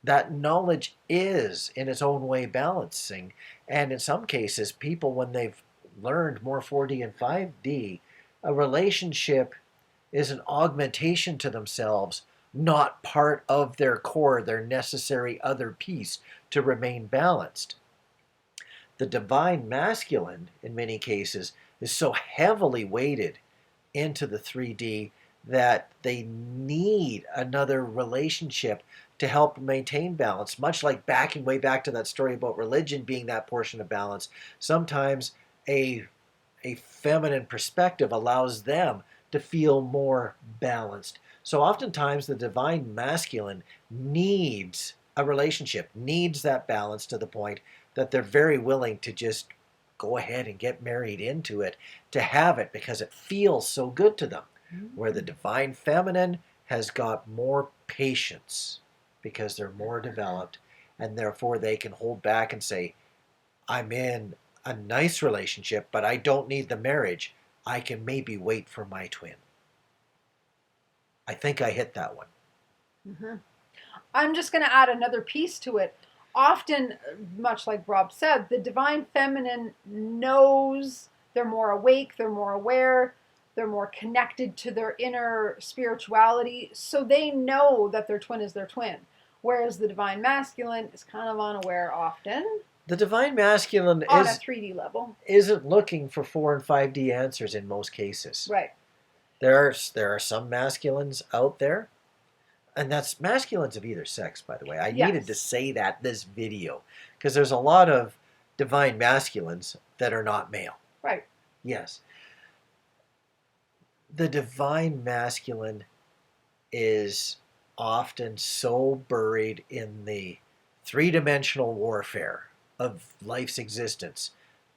that knowledge is in its own way balancing. And in some cases, people, when they've learned more 4D and 5D, a relationship is an augmentation to themselves, not part of their core, their necessary other piece to remain balanced. The divine masculine, in many cases, is so heavily weighted into the 3D that they need another relationship to help maintain balance, much like backing way back to that story about religion being that portion of balance. Sometimes a feminine perspective allows them to feel more balanced. So oftentimes the divine masculine needs a relationship, needs that balance to the point that they're very willing to just go ahead and get married into it to have it because it feels so good to them. Where the divine feminine has got more patience because they're more developed, and therefore they can hold back and say, I'm in a nice relationship, but I don't need the marriage. I can maybe wait for my twin. I think I hit that one. Mm-hmm. I'm just going to add another piece to it. Often, much like Rob said, the divine feminine knows, they're more awake, they're more aware, they're more connected to their inner spirituality, so they know that their twin is their twin. Whereas the divine masculine is kind of unaware often. The divine masculine on a 3D level isn't looking for 4 and 5D answers in most cases. Right. There are some masculines out there, and that's masculines of either sex, by the way. I needed to say that this video because there's a lot of divine masculines that are not male. Right. Yes. The divine masculine is often so buried in the three-dimensional warfare of life's existence,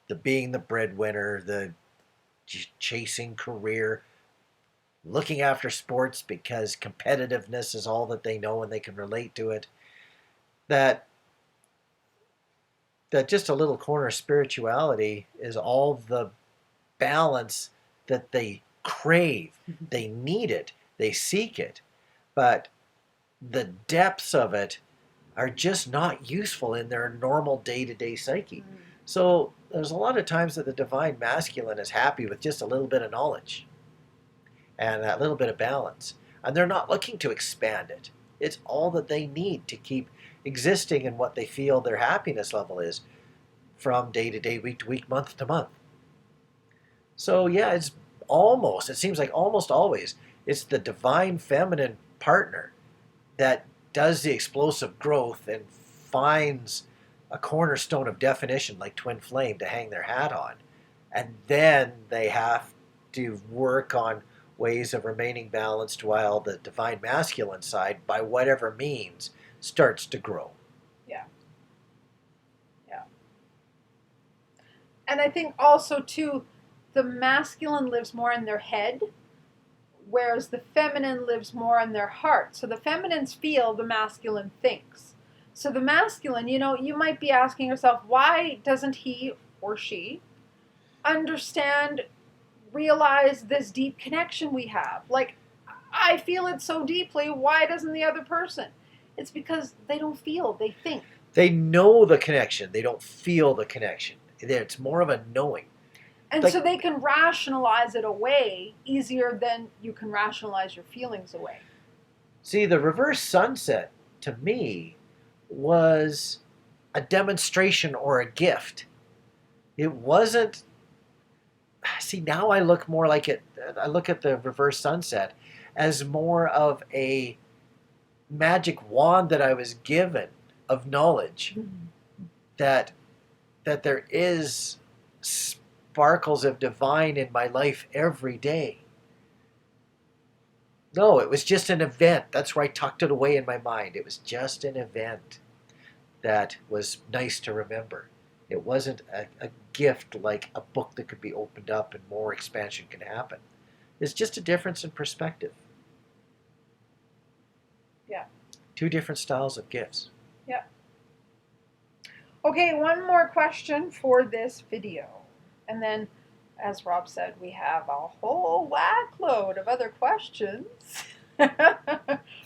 the being the breadwinner, the chasing career, looking after sports because competitiveness is all that they know and they can relate to it, that just a little corner of spirituality is all the balance that they crave. They need it, they seek it, but the depths of it are just not useful in their normal day-to-day psyche. So there's a lot of times that the divine masculine is happy with just a little bit of knowledge and that little bit of balance. And they're not looking to expand it. It's all that they need to keep existing in what they feel their happiness level is from day to day, week to week, month to month. So yeah, it seems like almost always, it's the divine feminine partner that does the explosive growth and finds a cornerstone of definition like twin flame to hang their hat on. And then they have to work on ways of remaining balanced while the divine masculine side, by whatever means, starts to grow. Yeah. Yeah. And I think also, too, the masculine lives more in their head, whereas the feminine lives more in their heart. So the feminines feel, the masculine thinks. So the masculine, you might be asking yourself, why doesn't he or she realize this deep connection we have? Like, I feel it so deeply, why doesn't the other person? It's because they don't feel, they think. They know the connection, they don't feel the connection. It's more of a knowing. And so they can rationalize it away easier than you can rationalize your feelings away. See, the reverse sunset, to me, was a demonstration or a gift. It wasn't... See, now I look more like it... I look at the reverse sunset as more of a magic wand that I was given of knowledge. That there is sparkles of divine in my life every day. No, it was just an event. That's where I tucked it away in my mind. It was just an event that was nice to remember. It wasn't a gift like a book that could be opened up and more expansion can happen. It's just a difference in perspective. Yeah. Two different styles of gifts. Yeah. Okay, one more question for this video. And then, as Rob said, we have a whole whack load of other questions.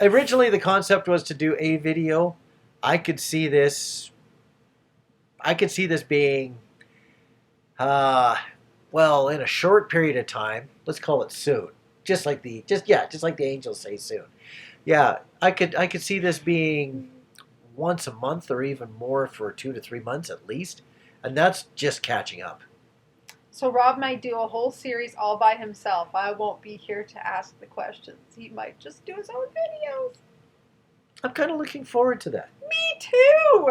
Originally, the concept was to do a video. I could see this being, well, in a short period of time. Let's call it soon. Just like the angels say soon. Yeah, I could see this being once a month or even more for 2 to 3 months at least, and that's just catching up. So Rob might do a whole series all by himself. I won't be here to ask the questions. He might just do his own videos. I'm kind of looking forward to that. Me too!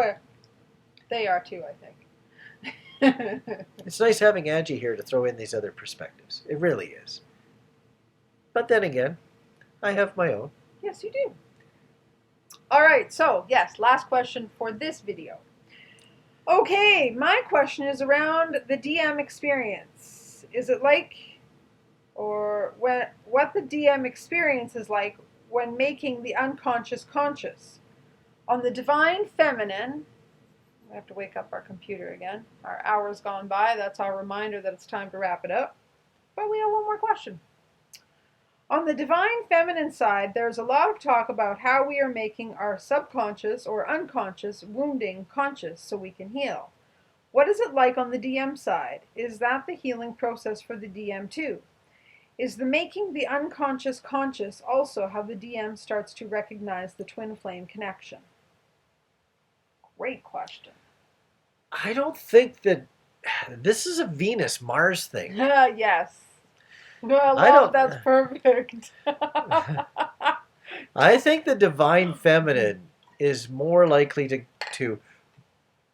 They are too, I think. It's nice having Angie here to throw in these other perspectives. It really is. But then again, I have my own. Yes, you do. All right, so yes, last question for this video. Okay, my question is around the DM experience. Is it like, or what the DM experience is like when making the unconscious conscious? On the divine feminine, we have to wake up our computer again. Our hour's gone by. That's our reminder that it's time to wrap it up. But we have one more question. On the divine feminine side, there's a lot of talk about how we are making our subconscious or unconscious wounding conscious so we can heal. What is it like on the DM side? Is that the healing process for the DM too? Is the making the unconscious conscious also how the DM starts to recognize the twin flame connection? Great question. I don't think that this is a Venus Mars thing. Yes. I I love don't. that's perfect. I think the divine feminine is more likely to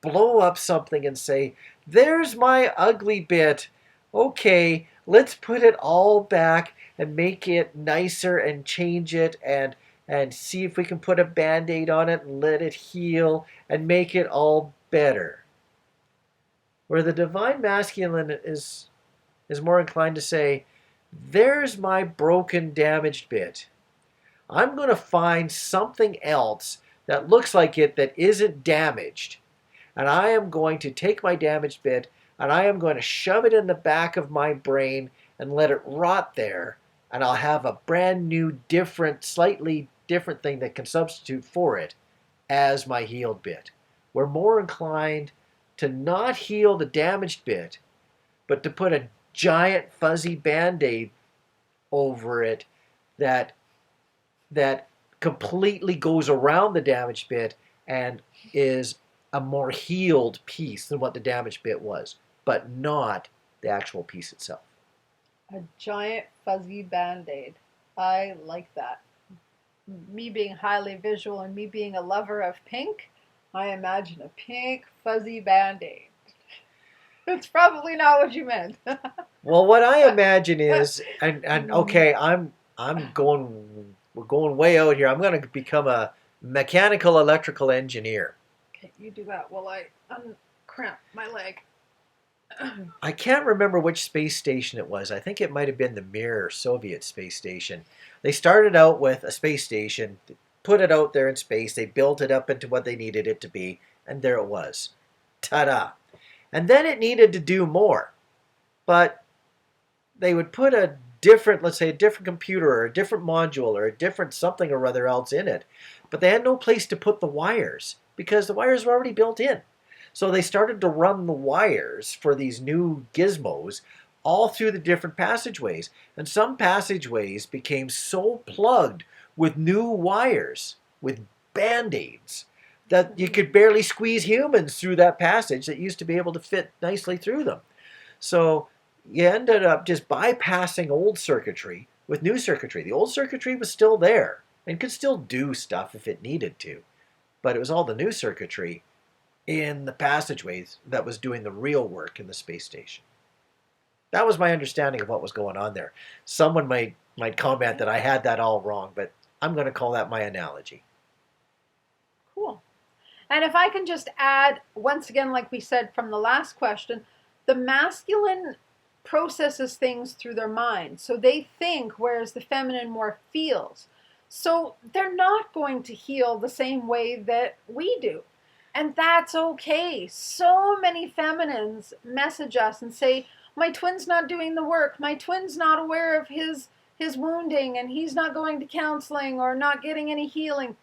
blow up something and say, "There's my ugly bit. Okay, let's put it all back and make it nicer and change it and see if we can put a band-aid on it and let it heal and make it all better." Where the divine masculine is more inclined to say, "There's my broken, damaged bit. I'm going to find something else that looks like it that isn't damaged. And I am going to take my damaged bit and I am going to shove it in the back of my brain and let it rot there. And I'll have a brand new, different, slightly different thing that can substitute for it as my healed bit." We're more inclined to not heal the damaged bit, but to put a giant fuzzy band-aid over it that that completely goes around the damaged bit and is a more healed piece than what the damaged bit was, but not the actual piece itself. A giant fuzzy band-aid. I like that. Me being highly visual and me being a lover of pink, I imagine a pink fuzzy band-aid. It's probably not what you meant. Well, what I imagine is, and okay, we're going way out here. I'm going to become a mechanical electrical engineer. Okay, you do that while I uncramp my leg. I can't remember which space station it was. I think it might have been the Mir Soviet space station. They started out with a space station, put it out there in space, they built it up into what they needed it to be, and there it was. Ta-da! And then it needed to do more. But they would put a different, let's say a different computer or a different module or a different something or other else in it. But they had no place to put the wires because the wires were already built in. So they started to run the wires for these new gizmos all through the different passageways. And some passageways became so plugged with new wires, with band-aids, that you could barely squeeze humans through that passage that used to be able to fit nicely through them. So you ended up just bypassing old circuitry with new circuitry. The old circuitry was still there and could still do stuff if it needed to. But it was all the new circuitry in the passageways that was doing the real work in the space station. That was my understanding of what was going on there. Someone might comment that I had that all wrong, but I'm going to call that my analogy. Cool. And if I can just add, once again, like we said from the last question, the masculine processes things through their mind. So they think, whereas the feminine more feels. So they're not going to heal the same way that we do. And that's okay. So many feminines message us and say, my twin's not doing the work. My twin's not aware of his wounding and he's not going to counseling or not getting any healing.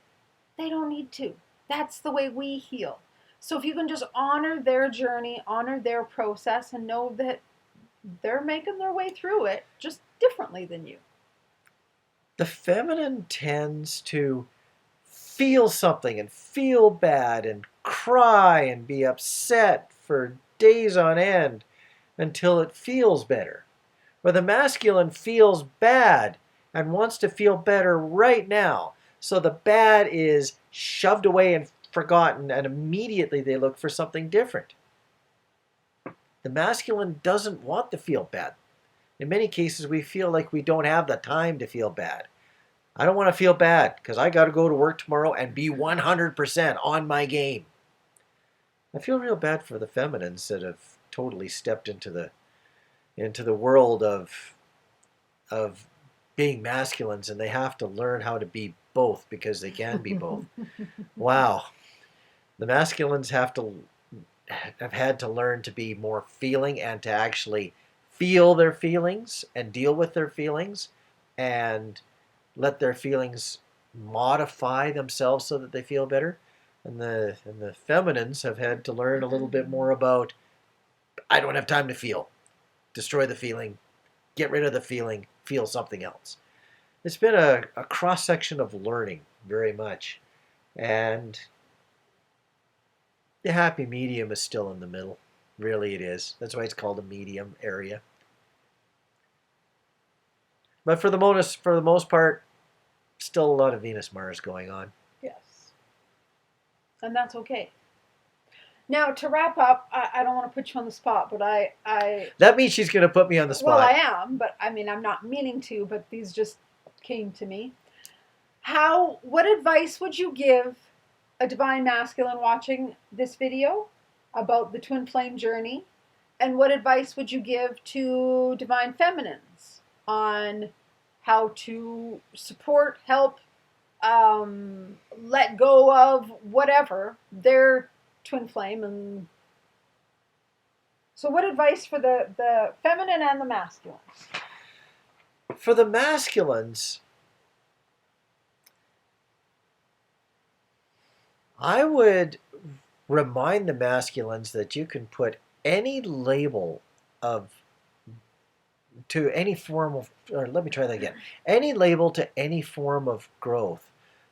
They don't need to. That's the way we heal. So if you can just honor their journey, honor their process, and know that they're making their way through it just differently than you. The feminine tends to feel something and feel bad and cry and be upset for days on end until it feels better. Where the masculine feels bad and wants to feel better right now. So the bad is shoved away and forgotten, and immediately they look for something different. The masculine doesn't want to feel bad. In many cases, we feel like we don't have the time to feel bad. I don't want to feel bad because I got to go to work tomorrow and be 100% on my game. I feel real bad for the feminines that have totally stepped into the world of being masculines, and they have to learn how to be both because they can be both. Wow. The masculines have had to learn to be more feeling and to actually feel their feelings and deal with their feelings and let their feelings modify themselves so that they feel better. And the feminines have had to learn a little bit more about, I don't have time to feel. Destroy the feeling, get rid of the feeling, feel something else. It's been a cross section of learning very much. And the happy medium is still in the middle. Really, it is. That's why it's called a medium area. But for the most part, still a lot of Venus Mars going on. Yes. And that's okay. Now, to wrap up, I don't want to put you on the spot, but That means she's going to put me on the spot. Well, I am, but I mean, I'm not meaning to, but these just came to me. What advice would you give a divine masculine watching this video about the twin flame journey? And what advice would you give to divine feminines on how to support, help, let go of whatever their twin flame? And so what advice for the feminine and the masculine? For the masculines, I would remind the masculines that you can put any label to any form of, or let me try that again, any label to any form of growth.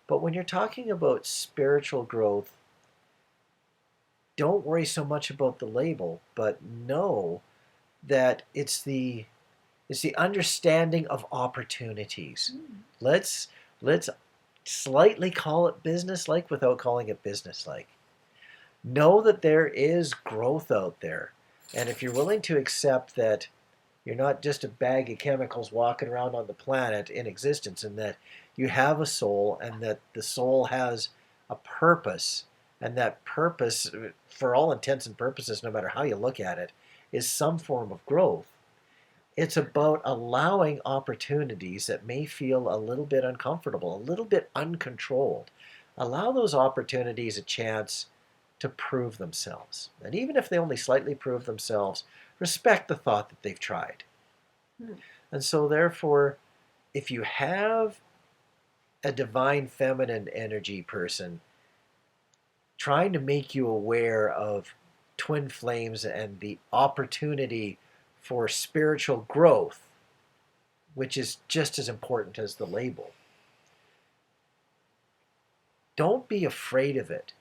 But when you're talking about spiritual growth, don't worry so much about the label, but know that it's the understanding of opportunities. Let's slightly call it business-like without calling it business-like. Know that there is growth out there. And if you're willing to accept that you're not just a bag of chemicals walking around on the planet in existence, and that you have a soul, and that the soul has a purpose, and that purpose, for all intents and purposes, no matter how you look at it, is some form of growth. It's about allowing opportunities that may feel a little bit uncomfortable, a little bit uncontrolled. Allow those opportunities a chance to prove themselves. And even if they only slightly prove themselves, respect the thought that they've tried. And so therefore, if you have a divine feminine energy person trying to make you aware of twin flames and the opportunity for spiritual growth, which is just as important as the label, don't be afraid of it,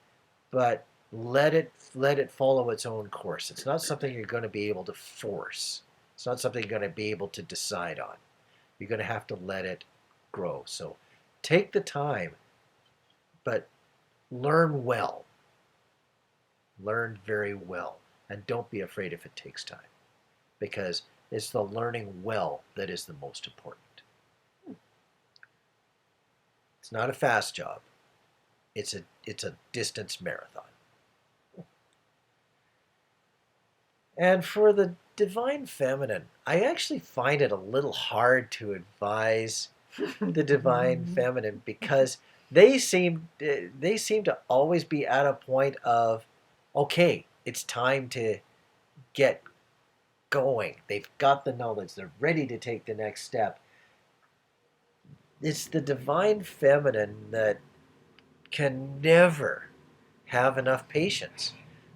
but let it follow its own course. It's not something you're going to be able to force. It's not something you're going to be able to decide on. You're going to have to let it grow. So take the time, but learn well. Learn very well. And don't be afraid if it takes time, because it's the learning well that is the most important. It's not a fast job. It's a distance marathon. And for the divine feminine, I actually find it a little hard to advise the divine feminine, because they seem to always be at a point of, okay, it's time to get going. They've got the knowledge. They're ready to take the next step. It's the divine feminine that can never have enough patience,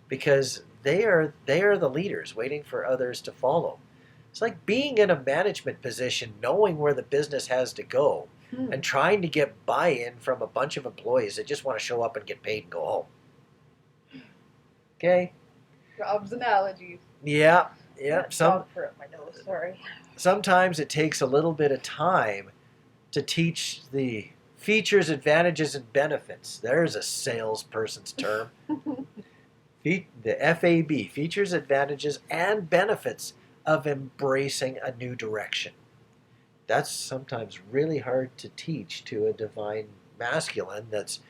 because they are the leaders waiting for others to follow. It's like being in a management position, knowing where the business has to go, and trying to get buy-in from a bunch of employees that just want to show up and get paid and go home. Okay? Rob's analogies. Yeah. Dog fur up my nose, sorry. Sometimes it takes a little bit of time to teach the features, advantages, and benefits. There's a salesperson's term. The FAB, features, advantages, and benefits of embracing a new direction. That's sometimes really hard to teach to a divine masculine that's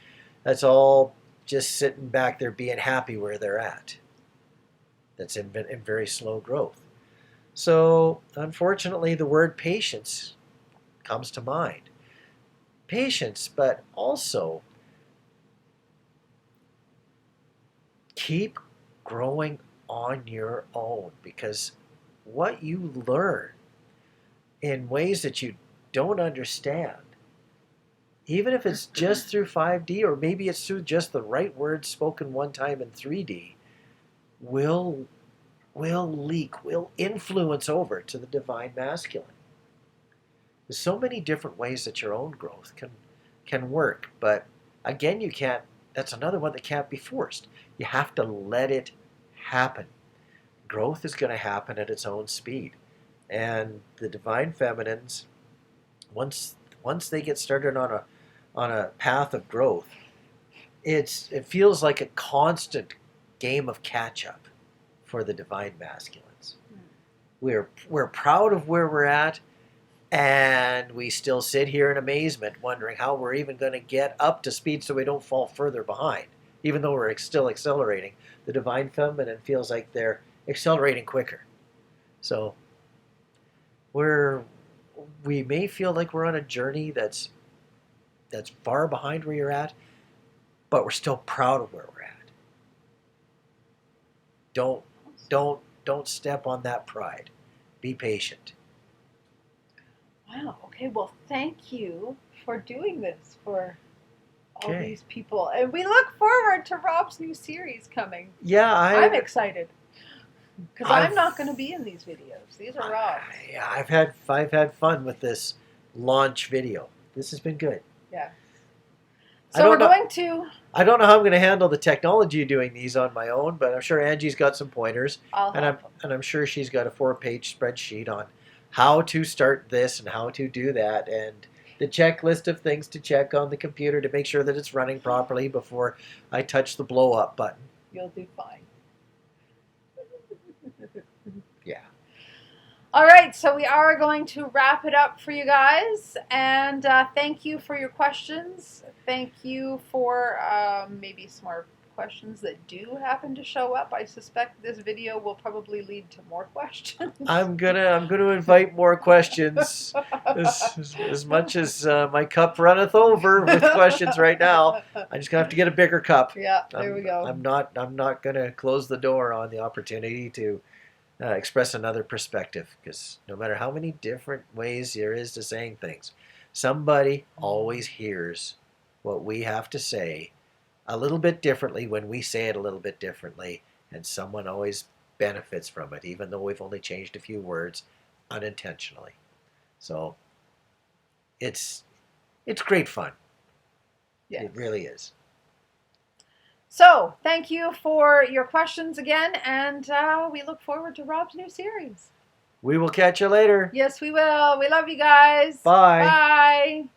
all just sitting back there being happy where they're at. That's in very slow growth. So, unfortunately, the word patience comes to mind. Patience, but also keep growing on your own, because what you learn in ways that you don't understand, even if it's just through 5D or maybe it's through just the right words spoken one time in 3D, will leak, will influence over to the divine masculine. There's so many different ways that your own growth can work, but again, you can't. That's another one that can't be forced. You have to let it happen. Growth is going to happen at its own speed, and the divine feminines, once they get started on a path of growth, it feels like a constant game of catch up for the divine masculines. We're proud of where we're at, and we still sit here in amazement wondering how we're even going to get up to speed so we don't fall further behind. Even though we're still accelerating, the divine feminine feels like they're accelerating quicker. So we may feel like we're on a journey that's far behind where you're at, but we're still proud of where we're at. Don't step on that pride. Be patient. Wow. Okay. Well, thank you for doing this for all Okay. these people, and we look forward to Rob's new series coming. Yeah, I'm excited because I'm I've- not going to be in these videos. These are Rob's. Yeah, I've had fun with this launch video. This has been good. Yeah. I So don't we're know- going to. I don't know how I'm going to handle the technology doing these on my own, but I'm sure Angie's got some pointers, I'll help. and I'm sure she's got a 4-page spreadsheet on how to start this and how to do that, and the checklist of things to check on the computer to make sure that it's running properly before I touch the blow up button. You'll do fine. Yeah. All right, so we are going to wrap it up for you guys, and thank you for your questions. Thank you for maybe some more questions that do happen to show up. I suspect this video will probably lead to more questions. I'm gonna invite more questions as much as my cup runneth over with questions right now. I'm just gonna have to get a bigger cup. Yeah, there we go. I'm not gonna close the door on the opportunity to express another perspective, because no matter how many different ways there is to saying things, somebody always hears what we have to say a little bit differently when we say it a little bit differently, and someone always benefits from it, even though we've only changed a few words unintentionally. So it's great fun. Yes. It really is. So, thank you for your questions again, and we look forward to Rob's new series. We will catch you later. Yes, we will. We love you guys. Bye. Bye.